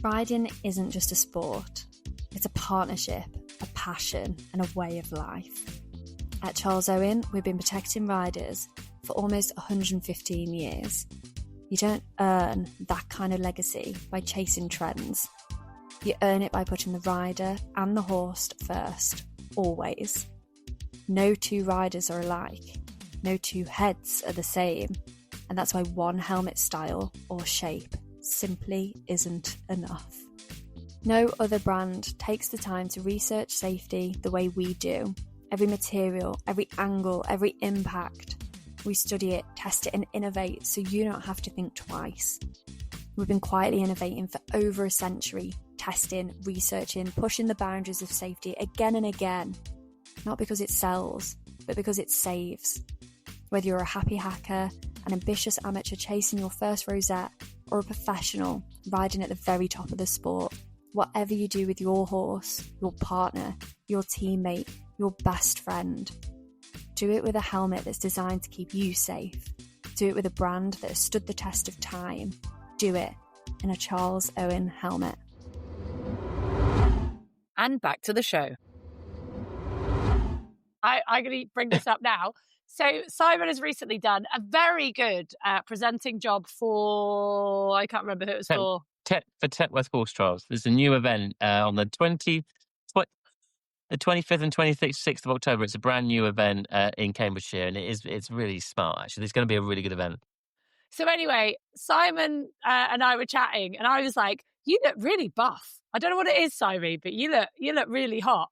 Riding isn't just a sport. It's a partnership, a passion, and a way of life. At Charles Owen, we've been protecting riders for almost 115 years. You don't earn that kind of legacy by chasing trends. You earn it by putting the rider and the horse first, always. No 2 riders are alike. No 2 heads are the same. And that's why one helmet style or shape simply isn't enough. No other brand takes the time to research safety the way we do. Every material, every angle, every impact. We study it, test it and innovate so you don't have to think twice. We've been quietly innovating for over a century, testing, researching, pushing the boundaries of safety again and again. Not because it sells, but because it saves. Whether you're a happy hacker, an ambitious amateur chasing your first rosette, or a professional riding at the very top of the sport, whatever you do with your horse, your partner, your teammate, your best friend, do it with a helmet that's designed to keep you safe. Do it with a brand that has stood the test of time. Do it in a Charles Owen helmet. And back to the show. I'm going to bring this up now. So Simon has recently done a very good presenting job for, I can't remember who it was for. For Tetworth Horse Trials. There's a new event on the 25th and 26th of October. It's a brand new event in Cambridgeshire, and it's really smart, actually. It's going to be a really good event. So anyway, Simon and I were chatting, and I was like, "You look really buff. I don't know what it is, Simon, but you look really hot."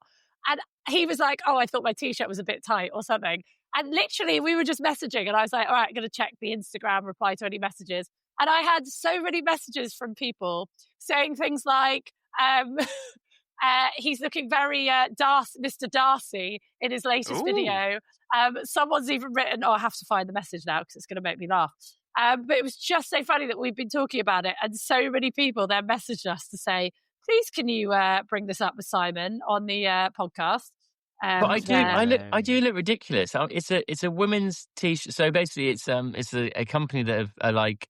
And he was like, "Oh, I thought my t-shirt was a bit tight or something." And literally, we were just messaging, and I was like, "All right, I'm going to check the Instagram, reply to any messages." And I had so many messages from people saying things like, he's looking very Mr. Darcy in his latest video. Someone's even written, I have to find the message now because it's going to make me laugh. But it was just so funny that we've been talking about it, and so many people then messaged us to say, please can you bring this up with Simon on the podcast? But I do look ridiculous. It's a women's t-shirt. So basically, it's a company that are like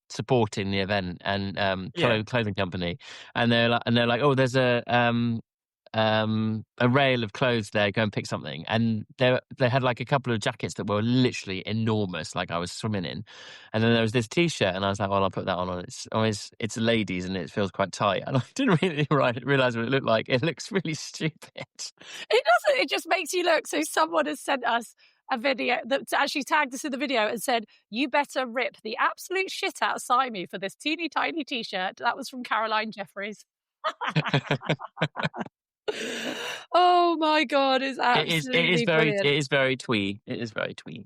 supporting the event and clothing company, and they're like, oh, there's a rail of clothes there, go and pick something. And they had like a couple of jackets that were literally enormous, like I was swimming in. And then there was this t-shirt, and I was like, well, I'll put that on. It's ladies and it feels quite tight. And I didn't really realise what it looked like. It looks really stupid. It doesn't. It just makes you look. So someone has sent us a video that actually tagged us in the video and said, you better rip the absolute shit out of Simon for this teeny tiny t-shirt. That was from Caroline Jeffries. Oh my God, it's absolutely brilliant. It is very twee. It is very twee.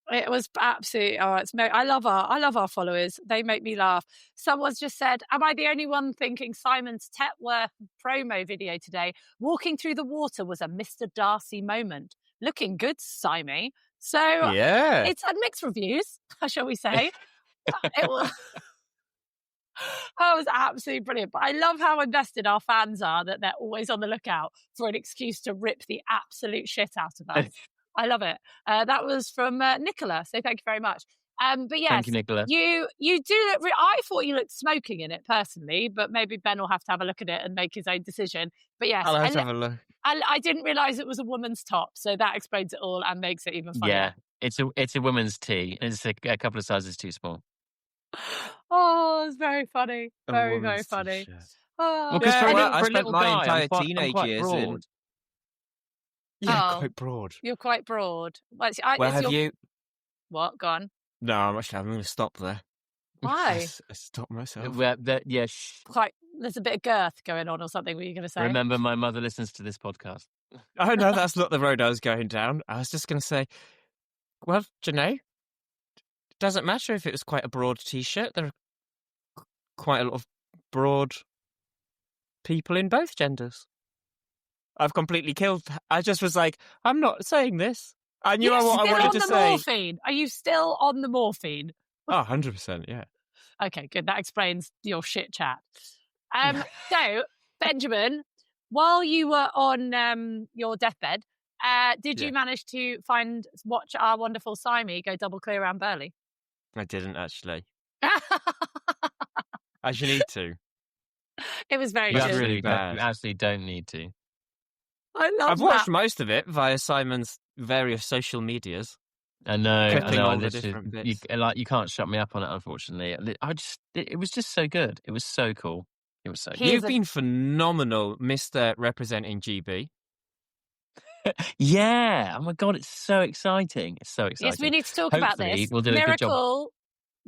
It was absolutely, I love our followers. They make me laugh. Someone's just said, am I the only one thinking Simon's Tetworth promo video today, walking through the water, was a Mr. Darcy moment? Looking good, Simon. So yeah, it's had mixed reviews, shall we say. It was... That was absolutely brilliant. But I love how invested our fans are, that they're always on the lookout for an excuse to rip the absolute shit out of us. I love it. That was from Nicola. So thank you very much. But yes, thank you, Nicola. You do look. I thought you looked smoking in it personally, but maybe Ben will have to have a look at it and make his own decision. But yes, I'll have to have a look. I didn't realise it was a woman's top, so that explains it all and makes it even funnier. Yeah, it's a woman's tee. It's a couple of sizes too small. Oh, it's very funny. Very, very funny. Well, because I spent my entire teenage years in... Yeah, quite broad. You're quite broad. Have you... What? Go on. No, I'm going to stop there. Why? I stopped myself. Quite. There's a bit of girth going on or something. What are you going to say? Remember, my mother listens to this podcast. Oh, no, that's not the road I was going down. I was just going to say, well, do you know, it doesn't matter if it was quite a broad T-shirt. There are quite a lot of broad people in both genders. I've completely killed. I just was like, I'm not saying this. I knew what I wanted to say. Morphine? Are you still on the morphine? Oh, 100%, yeah. Okay, good. That explains your shit chat. So, Benjamin, while you were on your deathbed, did you manage to watch our wonderful Simon go double clear around Burley? I didn't, actually. I should need to. It was very good. Really bad. You absolutely don't need to. I've watched most of it via Simon's various social medias. I know. All the different bits. You can't shut me up on it, unfortunately. It was just so good. It was so cool. It was so good. You've been phenomenal, Mr. Representing GB. Yeah. Oh my God, it's so exciting. It's so exciting. Yes, we need to talk about this. We'll do Miracle. A good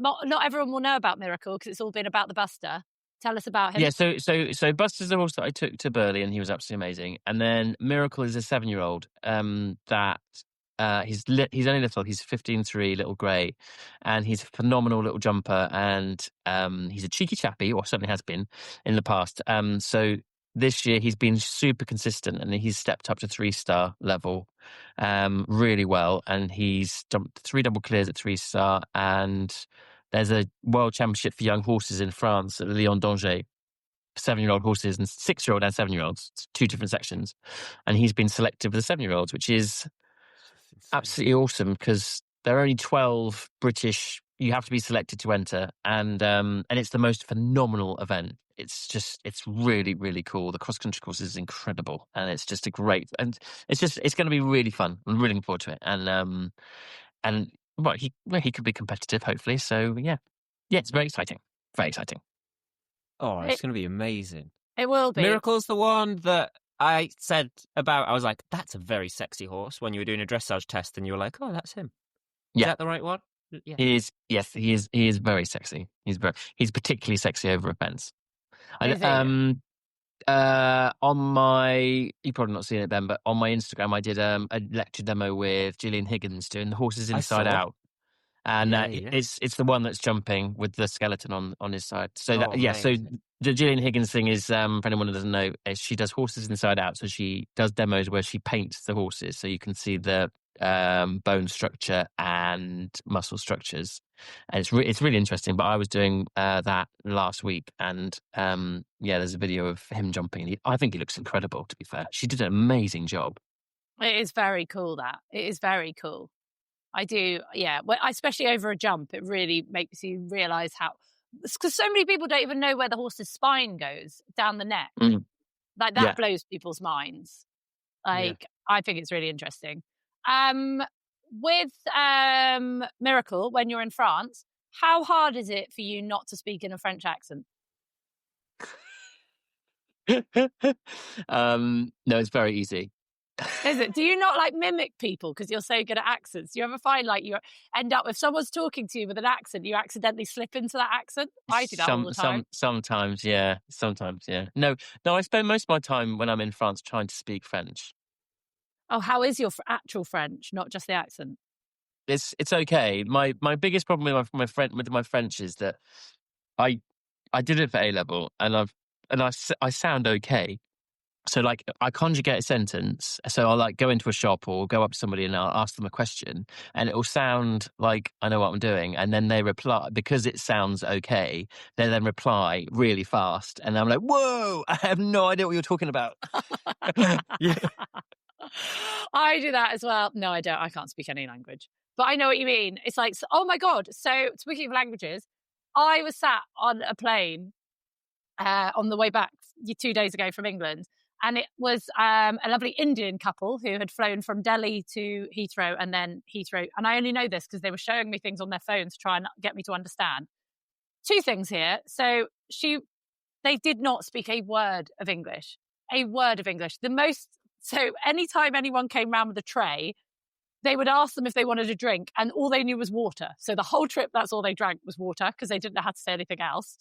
job. Not everyone will know about Miracle because it's all been about the Buster. Tell us about him. Yeah, so Buster's the horse that I took to Burley, and he was absolutely amazing. And then Miracle is a 7-year-old that he's only little. He's 15.3, little grey, and he's a phenomenal little jumper. And he's a cheeky chappy, or certainly has been in the past. So this year he's been super consistent, and he's stepped up to 3-star level really well. And he's jumped 3 double clears at 3-star, and there's a World Championship for young horses in France at Lyon d'Angers, 7-year-old horses and 6-year-old and 7-year-olds, 2 different sections. And he's been selected for the 7-year-olds, which is absolutely awesome because there are only 12 British. You have to be selected to enter, and it's the most phenomenal event. it's really, really cool. The cross country course is incredible, and it's just it's going to be really fun. I'm really looking forward to it, and well, he could be competitive, hopefully. So yeah, it's very exciting, very exciting. Oh, it's going to be amazing. It will be. Miracle's the one that I said about. I was like, that's a very sexy horse when you were doing a dressage test, and you were like, oh, that's him. Is that the right one? Yeah. He is. Yes, he is very sexy. He's particularly sexy over a fence. On my, you've probably not seen it, Ben, but on my Instagram, I did a lecture demo with Gillian Higgins doing the horses inside out. And it's the one that's jumping with the skeleton on his side. So so the Gillian Higgins thing is, for anyone who doesn't know, is she does horses inside out. So she does demos where she paints the horses, so you can see the bone structure and muscle structures, and it's really interesting. But I was doing that last week, and there's a video of him jumping. I think he looks incredible. To be fair, she did an amazing job. It is very cool. It is very cool. I do, yeah. Well, especially over a jump, it really makes you realise how, because so many people don't even know where the horse's spine goes down the neck. Like that blows people's minds. Like I think it's really interesting. With Miracle, when you're in France, how hard is it for you not to speak in a French accent? No, it's very easy. Is it? Do you not like mimic people because you're so good at accents? Do you ever find like you end up, if someone's talking to you with an accent, you accidentally slip into that accent? I do that all the time. Sometimes, yeah. No, I spend most of my time when I'm in France trying to speak French. Oh, how is your actual French, not just the accent? It's okay. My biggest problem with my French is that I did it for A level, and I sound okay. So like I conjugate a sentence, so I'll like go into a shop or go up to somebody and I'll ask them a question, and it will sound like I know what I'm doing, and then they reply because it sounds okay. They then reply really fast, and I'm like, "Whoa! I have no idea what you're talking about." I do that as well. No, I don't. I can't speak any language, but I know what you mean. It's like, oh my God. So speaking of languages, I was sat on a plane on the way back 2 days ago from England. And it was a lovely Indian couple who had flown from Delhi to Heathrow and then Heathrow. And I only know this because they were showing me things on their phones to try and get me to understand. Two things here. So they did not speak a word of English. So anytime anyone came round with a tray, they would ask them if they wanted a drink, and all they knew was water. So the whole trip, that's all they drank was water because they didn't know how to say anything else.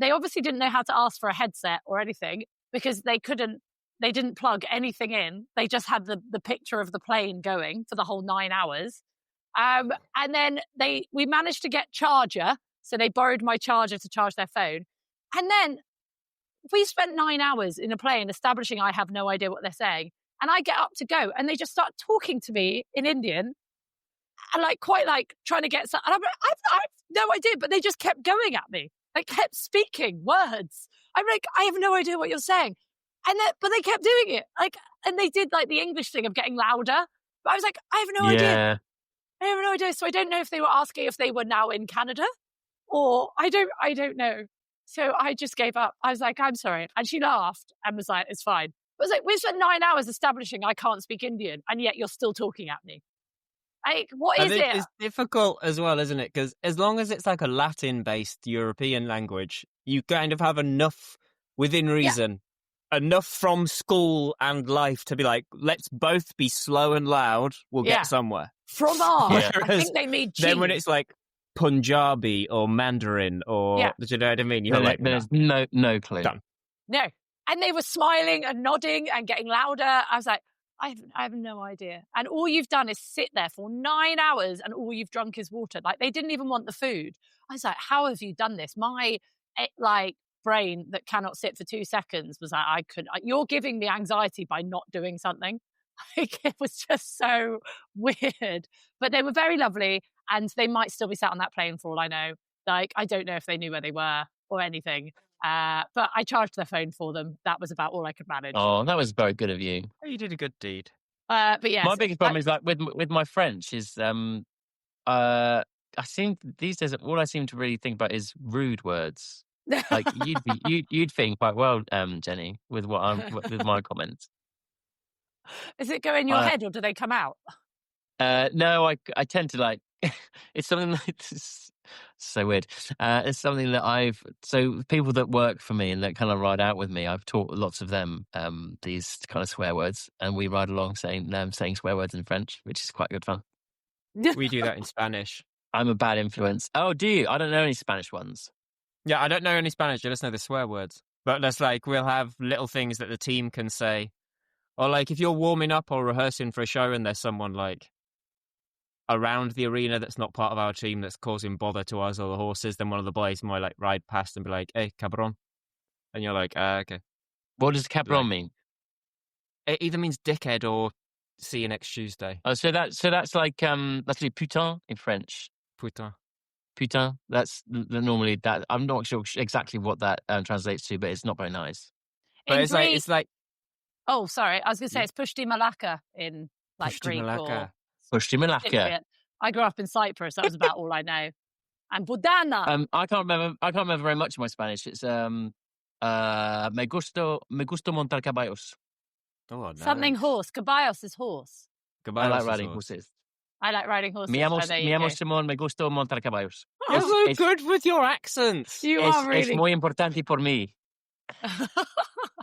They obviously didn't know how to ask for a headset or anything because they didn't plug anything in. They just had the picture of the plane going for the whole 9 hours. And then we managed to get charger. So they borrowed my charger to charge their phone. And then we spent 9 hours in a plane establishing I have no idea what they're saying. And I get up to go and they just start talking to me in Indian and quite trying to get some. And I've no idea, but they just kept going at me. They kept speaking words. I'm like, I have no idea what you're saying. But they kept doing it. And they did the English thing of getting louder. But I was like, I have no idea. I have no idea. So I don't know if they were asking if they were now in Canada or I don't know. So I just gave up. I was like, I'm sorry. And she laughed and was like, it's fine. I was like, we spent 9 hours establishing I can't speak Indian and yet you're still talking at me. What is it? It's difficult as well, isn't it? Because as long as it's a Latin-based European language, you kind of have enough within reason, enough from school and life to be like, let's both be slow and loud. We'll get somewhere. Fromage. I think they made cheese. Then when it's Punjabi or Mandarin or, do you know what I mean? You're there's no clue. Done. No. And they were smiling and nodding and getting louder. I was like, I have no idea. And all you've done is sit there for 9 hours and all you've drunk is water. They didn't even want the food. I was like, how have you done this? My brain that cannot sit for 2 seconds was like, you're giving me anxiety by not doing something. It was just so weird. But they were very lovely and they might still be sat on that plane for all I know. I don't know if they knew where they were or anything. But I charged their phone for them. That was about all I could manage. Oh, that was very good of you. You did a good deed. But yes, my biggest problem is with my French is I seem these days all I seem to really think about is rude words. Like you'd fit in quite well, Jenny, with with my comments. Is it go in your head or do they come out? No, I tend to like. It's something that it's so weird. It's something that so people that work for me and that kind of ride out with me, I've taught lots of them these kind of swear words, and we ride along saying swear words in French, which is quite good fun. We do that in Spanish. I'm a bad influence. Oh, do you? I don't know any Spanish ones. Yeah, I don't know any Spanish. I just know the swear words. But that's like, we'll have little things that the team can say. Or like, if you're warming up or rehearsing for a show and there's someone like around the arena that's not part of our team that's causing bother to us or the horses, then one of the boys might like ride past and be like, "Hey, cabron," and you're like, "Okay." What does cabron mean? It either means dickhead or see you next Tuesday. Oh, so that's like that's le putain in French. Putain. Putain. That's normally that. I'm not sure exactly what that translates to, but it's not very nice. But it's like. Oh, sorry. I was going to say it's pushti malaka in like Pushti Greek malaka. Pushti malaka. Cypriot. I grew up in Cyprus. That was about all I know. And budana. I can't remember very much of my Spanish. It's me gusto montar caballos. Oh, nice. Something horse. Caballos is horse. I like riding horses. I like riding horses. Me llamo Simón, me gusto montar caballos. You're so good with your accents. You are really. Es muy importante por mí.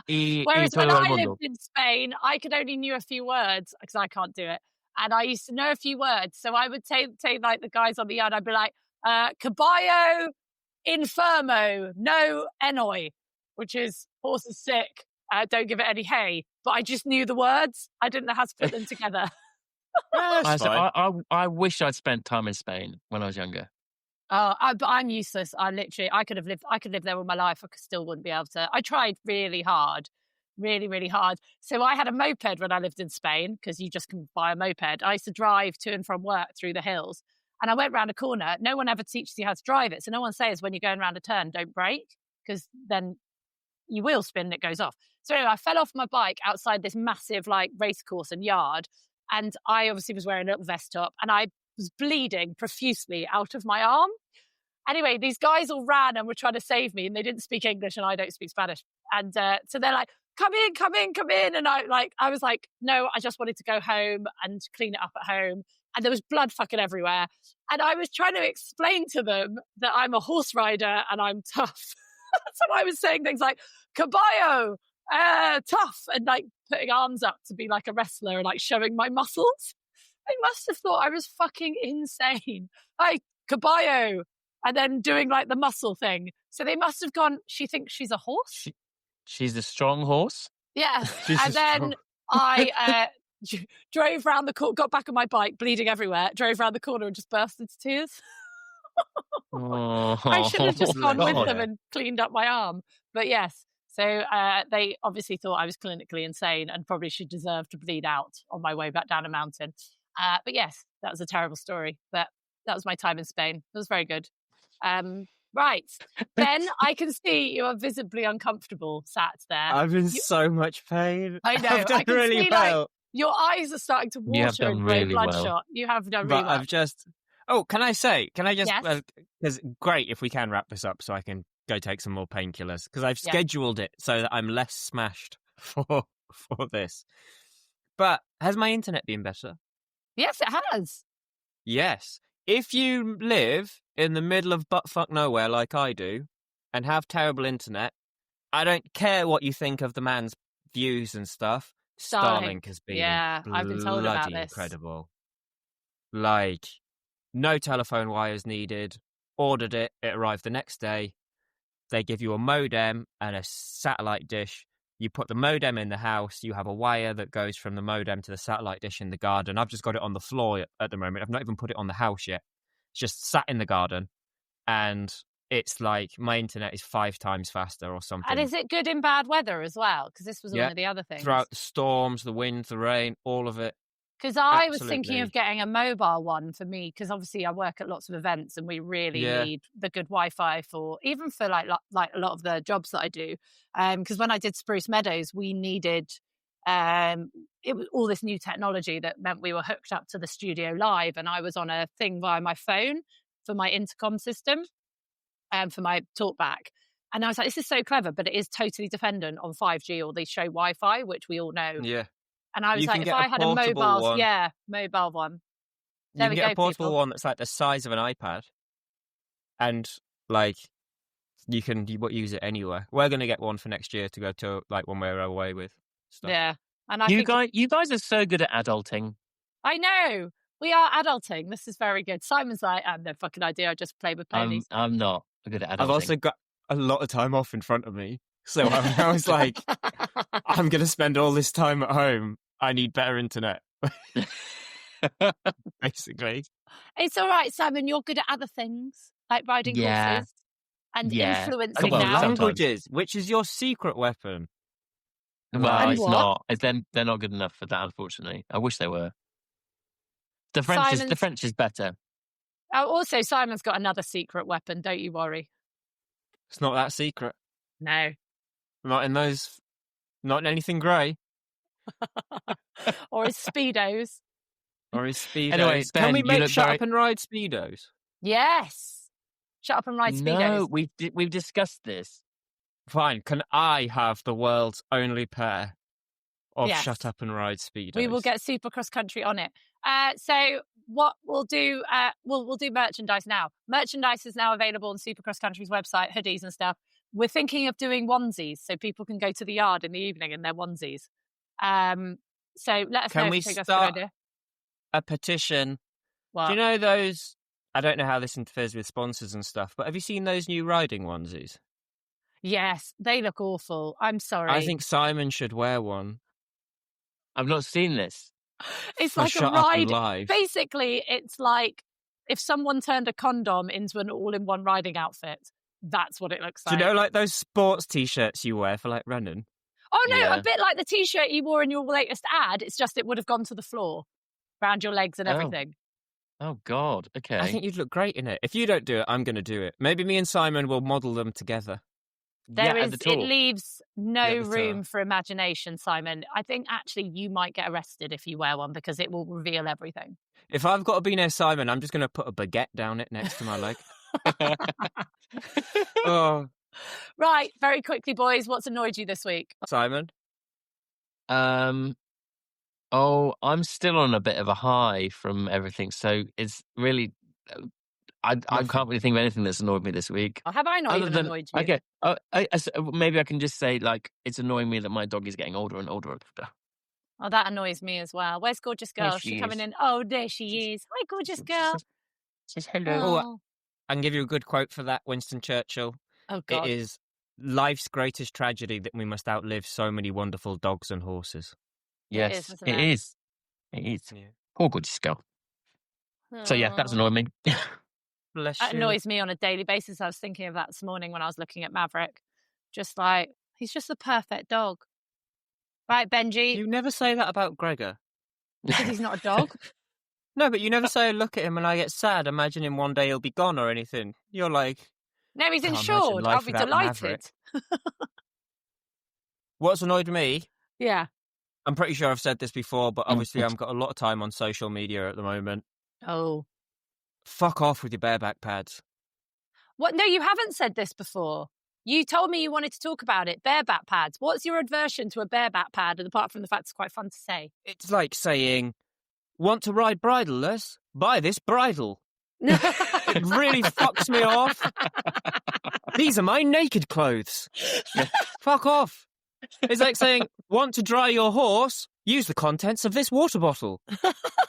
Whereas when I lived in Spain, I could only knew a few words because I can't do it. And I used to know a few words. So I would take like the guys on the yard, I'd be like, caballo infermo, no enoi, which is horse is sick. Don't give it any hay. But I just knew the words. I didn't know how to put them together. I wish I'd spent time in Spain when I was younger. But I'm useless. I could live there all my life. I still wouldn't be able to. I tried really hard, really, really hard. So I had a moped when I lived in Spain because you just can buy a moped. I used to drive to and from work through the hills, and I went round a corner. No one ever teaches you how to drive it. So no one says when you're going around a turn, don't brake because then you wheel spin and it goes off. So anyway, I fell off my bike outside this massive like race course and yard. And I obviously was wearing a little vest top and I was bleeding profusely out of my arm. Anyway, these guys all ran and were trying to save me and they didn't speak English and I don't speak Spanish. And so they're like, come in. And I was like, no, I just wanted to go home and clean it up at home. And there was blood fucking everywhere. And I was trying to explain to them that I'm a horse rider and I'm tough. So I was saying things like, caballo, tough, and like putting arms up to be like a wrestler and like showing my muscles. They must have thought I was fucking insane. Like, caballo, and then doing like the muscle thing. So they must have gone, she thinks she's a horse? She's a strong horse? Yeah. And then I drove round the corner, got back on my bike, bleeding everywhere, drove round the corner and just burst into tears. I should have just gone with them and cleaned up my arm. But yes, so they obviously thought I was clinically insane and probably should deserve to bleed out on my way back down a mountain. But yes, that was a terrible story. But that was my time in Spain. It was very good. Right. Ben, I can see you are visibly uncomfortable sat there. I'm in so much pain. I know. I've done really see, well. Like, your eyes are starting to water and really bloodshot. well. You have done really well. I've just... Oh, can I just... Yes. Because great if we can wrap this up so I can go take some more painkillers. Because I've scheduled it so that I'm less smashed for this. But has my internet been better? Yes, it has. Yes. If you live in the middle of buttfuck nowhere like I do and have terrible internet, I don't care what you think of the man's views and stuff. Starlink has been I've been told about this. Incredible. Like, no telephone wires needed. Ordered it. It arrived the next day. They give you a modem and a satellite dish. You put the modem in the house. You have a wire that goes from the modem to the satellite dish in the garden. I've just got it on the floor at the moment. I've not even put it on the house yet. It's just sat in the garden. And it's like my internet is 5 times faster or something. And is it good in bad weather as well? Because this was one of the other things. Throughout the storms, the wind, the rain, all of it. Because I was thinking of getting a mobile one for me, because obviously I work at lots of events and we really need the good Wi-Fi for like a lot of the jobs that I do. Because when I did Spruce Meadows, we needed it was all this new technology that meant we were hooked up to the studio live, and I was on a thing via my phone for my intercom system and for my talkback. And I was like, this is so clever, but it is totally dependent on 5G, or they show Wi-Fi, which we all know. Yeah. And I was You can like, if get a I had a portable mobile, one. mobile one. You There can we get go, a portable people. one that's like the size of an iPad, and like you can use it anywhere. We're going to get one for next year to go to like when we're away with stuff. Yeah. And I You think guys are so good at adulting. I know. We are adulting. This is very good. Simon's like, I have no fucking idea. I just play with ponies. I'm not good at adulting. I've also got a lot of time off in front of me, so I was like, I'm going to spend all this time at home. I need better internet. Basically. It's all right, Simon. You're good at other things, like riding horses and influencing well, now. Languages, which is your secret weapon. Well, And it's what? not. They're not good enough for that, unfortunately. I wish they were. The French is better. Oh, also, Simon's got another secret weapon. Don't you worry. It's not that secret. No. Not in anything grey. Or his Speedos. Or his Speedos. Anyway, Ben, can we you make look Shut very- Up and Ride Speedos? Yes. Shut up and ride Speedos. No, we've discussed this. Fine. Can I have the world's only pair of Yes. Shut Up and Ride Speedos? We will get super cross country on it. So what we'll do, we'll do merchandise now. Merchandise is now available on Super Cross Country's website, hoodies and stuff. We're thinking of doing onesies, so people can go to the yard in the evening in their onesies. So let us know Can if we you think that's a start good idea. a petition? What? Do you know those? I don't know how this interferes with sponsors and stuff, but have you seen those new riding onesies? Yes, they look awful. I'm sorry. I think Simon should wear one. I've not seen this. it's for like a Shut Up and ride. Live. Basically, it's like if someone turned a condom into an all-in-one riding outfit. That's what it looks Do like. you know like those sports t-shirts you wear for like running? Oh no, Yeah. a bit like the t-shirt you wore in your latest ad. It's just it would have gone to the floor, around your legs and Oh. everything. Oh God. Okay. I think you'd look great in it. If you don't do it, I'm going to do it. Maybe me and Simon will model them together. It leaves no Yeah, the room tour. for imagination, Simon. I think actually you might get arrested if you wear one because it will reveal everything. If I've got to be near Simon, I'm just going to put a baguette down it next to my leg. Oh, Right, very quickly, boys. What's annoyed you this week? Simon. Oh, I'm still on a bit of a high from everything, so it's really. I can't really think of anything that's annoyed me this week. Or have I not even annoyed you? Okay, maybe I can just say like it's annoying me that my dog is getting older and older. Oh, that annoys me as well. Where's gorgeous girl? There She she coming is. in. Oh, there she is. Hi, gorgeous girl. Says hello. Oh, I can give you a good quote for that, Winston Churchill. oh God. It is life's greatest tragedy that we must outlive so many wonderful dogs and horses. Yes, isn't it it? is. It is. Yeah. Poor gorgeous girl. So yeah, that's Oh. annoying me. Bless That you. annoys me on a daily basis. I was thinking of that this morning when I was looking at Maverick. Just like, he's just the perfect dog. Right, Benji? You never say that about Gregor. Because he's not a dog. No, but you never say, look at him and I get sad, imagining one day he'll be gone or anything. You're like, No, he's Can't imagine insured. life I'll be without delighted. what's annoyed me? Yeah. I'm pretty sure I've said this before, but obviously I've got a lot of time on social media at the moment. Oh. Fuck off with your bareback pads. What? No, you haven't said this before. You told me you wanted to talk about it. Bareback pads. What's your aversion to a bareback pad? And apart from the fact it's quite fun to say. It's like saying, want to ride bridleless? Buy this bridle. It really fucks me off. These are my naked clothes. Fuck off. It's like saying, want to dry your horse? Use the contents of this water bottle.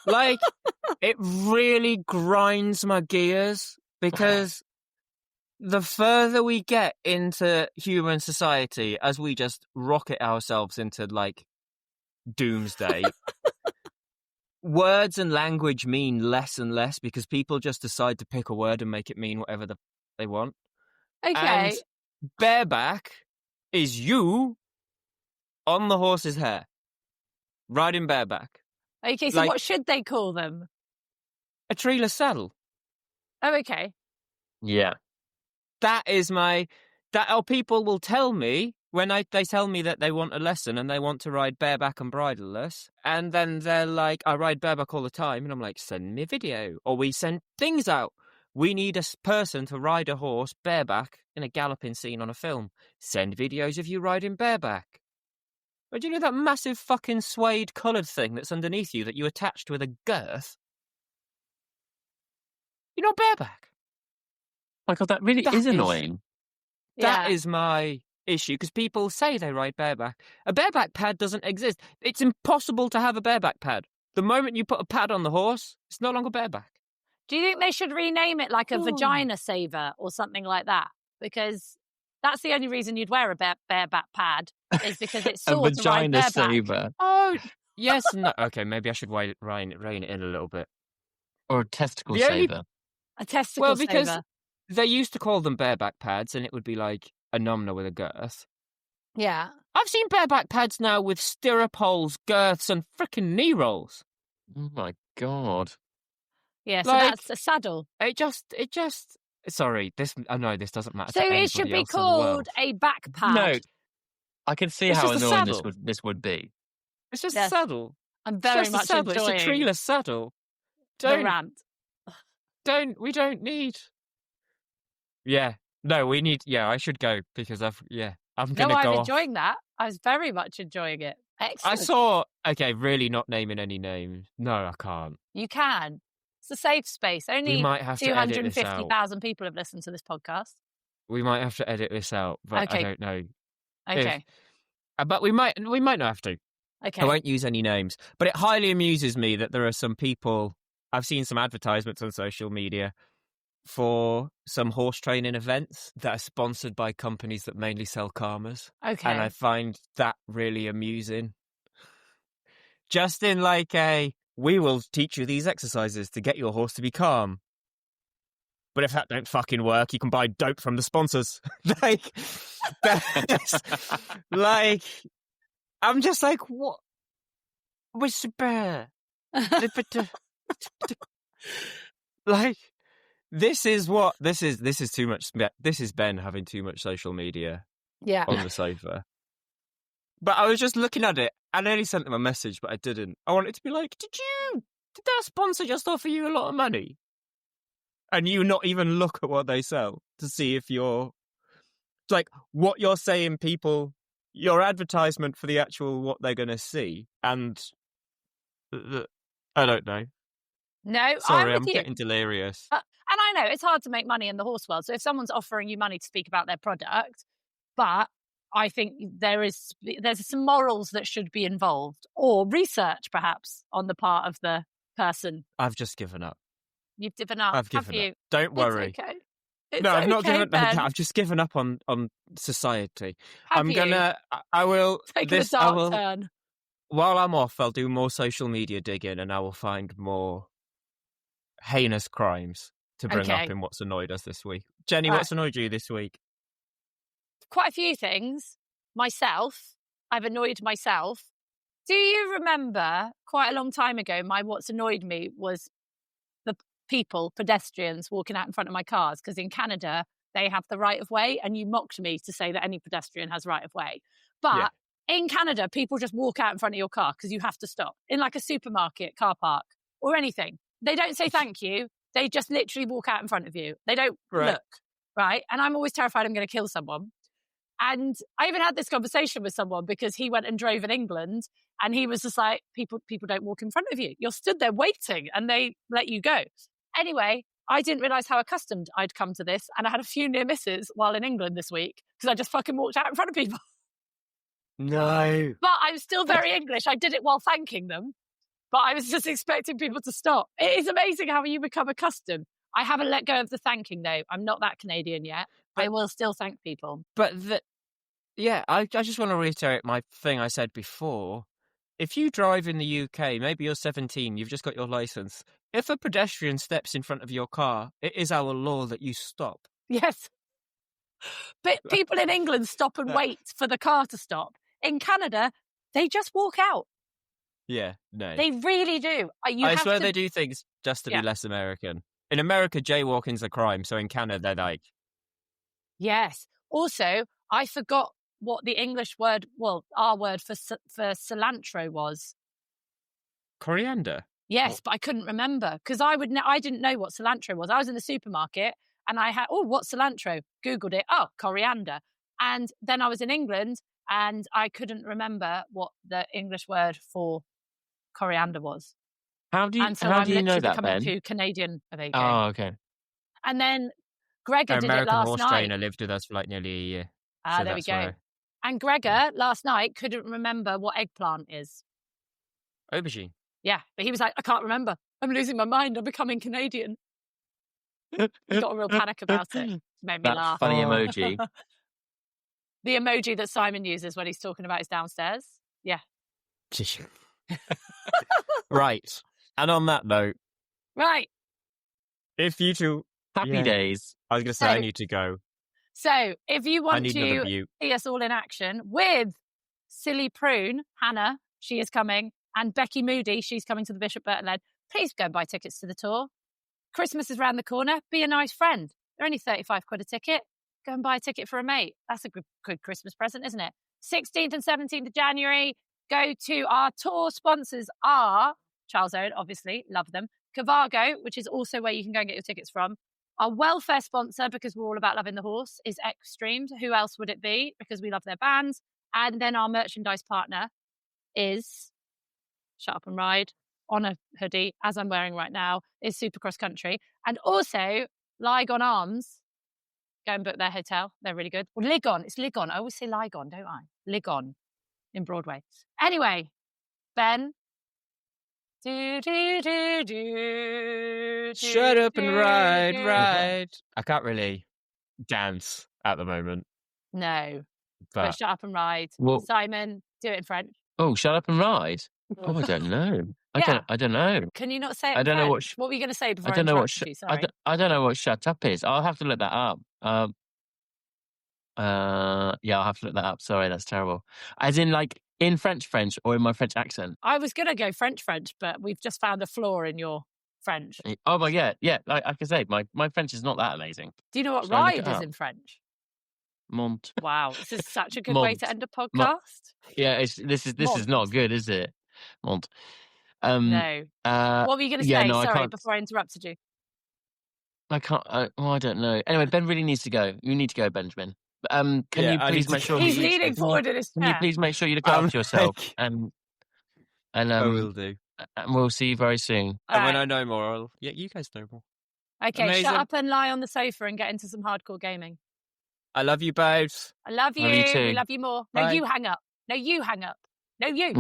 Like, it really grinds my gears because the further we get into human society as we just rocket ourselves into, like, doomsday, words and language mean less and less because people just decide to pick a word and make it mean whatever they want. Okay. And bareback is you on the horse's hair, riding bareback. Okay, so like- what should they call them? A treeless saddle. Oh, okay. Yeah. That is people will tell me when they tell me that they want a lesson and they want to ride bareback and bridleless, and then they're like, I ride bareback all the time, and I'm like, send me a video, or we send things out. We need a person to ride a horse bareback in a galloping scene on a film. Send videos of you riding bareback. But do you know that massive fucking suede coloured thing that's underneath you that you attached with a girth? You're not bareback. My God, that really is annoying. That is my issue, because people say they ride bareback. A bareback pad doesn't exist. It's impossible to have a bareback pad. The moment you put a pad on the horse, it's no longer bareback. Do you think they should rename it like a vagina saver or something like that? Because that's the only reason you'd wear a bareback pad, is because it's sort a vagina saver. Oh, yes. No. Okay, maybe I should rein it in a little bit. Or a testicle saver. A testicle saver. Well, because they used to call them bareback pads, and it would be like a numna with a girth. Yeah. I've seen bareback pads now with stirrup holes, girths, and frickin' knee rolls. Oh my God. Yeah, so that's a saddle. It just. Sorry, I know this doesn't matter. So to it should be else called a back pad. No, I can see It's how just a annoying saddle. this would be. It's just a saddle. I'm very it's just much a saddle. enjoying It's a treeless saddle. the rant. We don't need. Yeah. No, we need. Yeah, I should go because I'm going to go I'm off. enjoying that. I was very much enjoying it. Excellent. I saw. Okay, really not naming any names. No, I can't. You can. It's a safe space. Only We might have to edit this out. 250,000 people have listened to this podcast. We might have to edit this out, but Okay. I don't know. Okay. But we might not have to. Okay. I won't use any names. But it highly amuses me that there are some people. I've seen some advertisements on social media for some horse training events that are sponsored by companies that mainly sell karmas. Okay. And I find that really amusing. Just in like we will teach you these exercises to get your horse to be calm. But if that don't fucking work, you can buy dope from the sponsors. Like, I'm just like, what? Where's bear? Like, this is too much. This is Ben having too much social media on the sofa. But I was just looking at it. I nearly sent them a message, but I didn't. I wanted to be like, did that sponsor just offer you a lot of money? And you not even look at what they sell to see if you're like what you're saying, people, your advertisement for the actual what they're going to see. And I don't know. No, sorry, I'm I'm getting delirious. And I know it's hard to make money in the horse world. So if someone's offering you money to speak about their product, but I think there's some morals that should be involved, or research perhaps on the part of the person. I've just given up. You've given up. I've given you? up. Don't worry. It's okay. It's no, I've not okay, given Ben. up. I've just given up on society. Have you? I will. Take a dark turn. While I'm off, I'll do more social media digging and I will find more heinous crimes to bring up in what's annoyed us this week. Jenny, what's annoyed you this week? Quite a few things. Myself. I've annoyed myself. Do you remember quite a long time ago, what's annoyed me was the pedestrians walking out in front of my cars, because in Canada, they have the right of way, and you mocked me to say that any pedestrian has right of way. But in Canada, people just walk out in front of your car because you have to stop in like a supermarket, car park, or anything. They don't say thank you. They just literally walk out in front of you. They don't look, right? And I'm always terrified I'm going to kill someone. And I even had this conversation with someone because he went and drove in England, and he was just like, people don't walk in front of you. You're stood there waiting and they let you go. Anyway, I didn't realise how accustomed I'd come to this, and I had a few near misses while in England this week because I just fucking walked out in front of people. No. But I'm still very English. I did it while thanking them, but I was just expecting people to stop. It is amazing how you become accustomed. I haven't let go of the thanking, though. I'm not that Canadian yet. But I will still thank people. But I just want to reiterate my thing I said before. If you drive in the UK, maybe you're 17, you've just got your license. If a pedestrian steps in front of your car, it is our law that you stop. Yes. But people in England stop and wait for the car to stop. In Canada, they just walk out. Yeah, no. They really do. I swear they do things just to be less American. In America, jaywalking's a crime, so in Canada, they're like... Yes. Also, I forgot what the English word, our word for cilantro was. Coriander? Yes, but I couldn't remember because I didn't know what cilantro was. I was in the supermarket and I had, what's cilantro? Googled it. Oh, coriander. And then I was in England and I couldn't remember what the English word for coriander was. How do you know that, becoming Ben? too Canadian of it. Oh, okay. And then Gregor did American it last horse night. trainer lived with us for like nearly a year. Ah, so there we that's go. where... And Gregor last night couldn't remember what eggplant is. Aubergine. Yeah, but he was like, I can't remember. I'm losing my mind. I'm becoming Canadian. He got a real panic about it. Made me laugh. Funny emoji. The emoji that Simon uses when he's talking about his downstairs. Yeah. Right. And on that note. Right. If you two... Happy days. I was going to say, I need to go. So if you want to see us all in action with Silly Prune, Hannah, she is coming, and Becky Moody, she's coming to the Bishop Burton Led, please go and buy tickets to the tour. Christmas is round the corner. Be a nice friend. They're only 35 quid a ticket. Go and buy a ticket for a mate. That's a good Christmas present, isn't it? 16th and 17th of January. Go to our tour sponsors are Charles Owen, obviously, love them. Cavago, which is also where you can go and get your tickets from. Our welfare sponsor, because we're all about loving the horse, is Extremed. Who else would it be? Because we love their bands. And then our merchandise partner is Shut Up and Ride on a hoodie, as I'm wearing right now, is Supercross Country. And also Ligon Arms. Go and book their hotel. They're really good. Well, Ligon. It's Ligon. I always say Ligon, don't I? Ligon in Broadway. Anyway, Ben. Shut up and ride. I can't really dance at the moment. No. But shut up and ride. Well, Simon, do it in French. Oh, shut up and ride. Oh, I don't know. I don't know. Can you not say it? I don't know what were you going to say before? I don't know what. You? Sorry. I don't know what shut up is. I'll have to look that up. Yeah, I'll have to look that up. Sorry, that's terrible. As in, like in French, or in my French accent. I was going to go French, but we've just found a flaw in your French. Oh my yeah. Like I can say, my French is not that amazing. Do you know what ride is in French? Mont. Wow, this is such a good way to end a podcast. Yeah, this is not good, is it? Mont. No. What were you going to say? No, sorry, before I interrupted you. I can't. I don't know. Anyway, Ben really needs to go. You need to go, Benjamin. Can you please make sure he's leaning forward in his chair? Can you please make sure you look after yourself? And I will do. And we'll see you very soon. And when I know more, you guys know more. Okay, amazing. Shut up and lie on the sofa and get into some hardcore gaming. I love you both. I love you. Love you too. We love you more. No, you hang up. No, you hang up. No, you.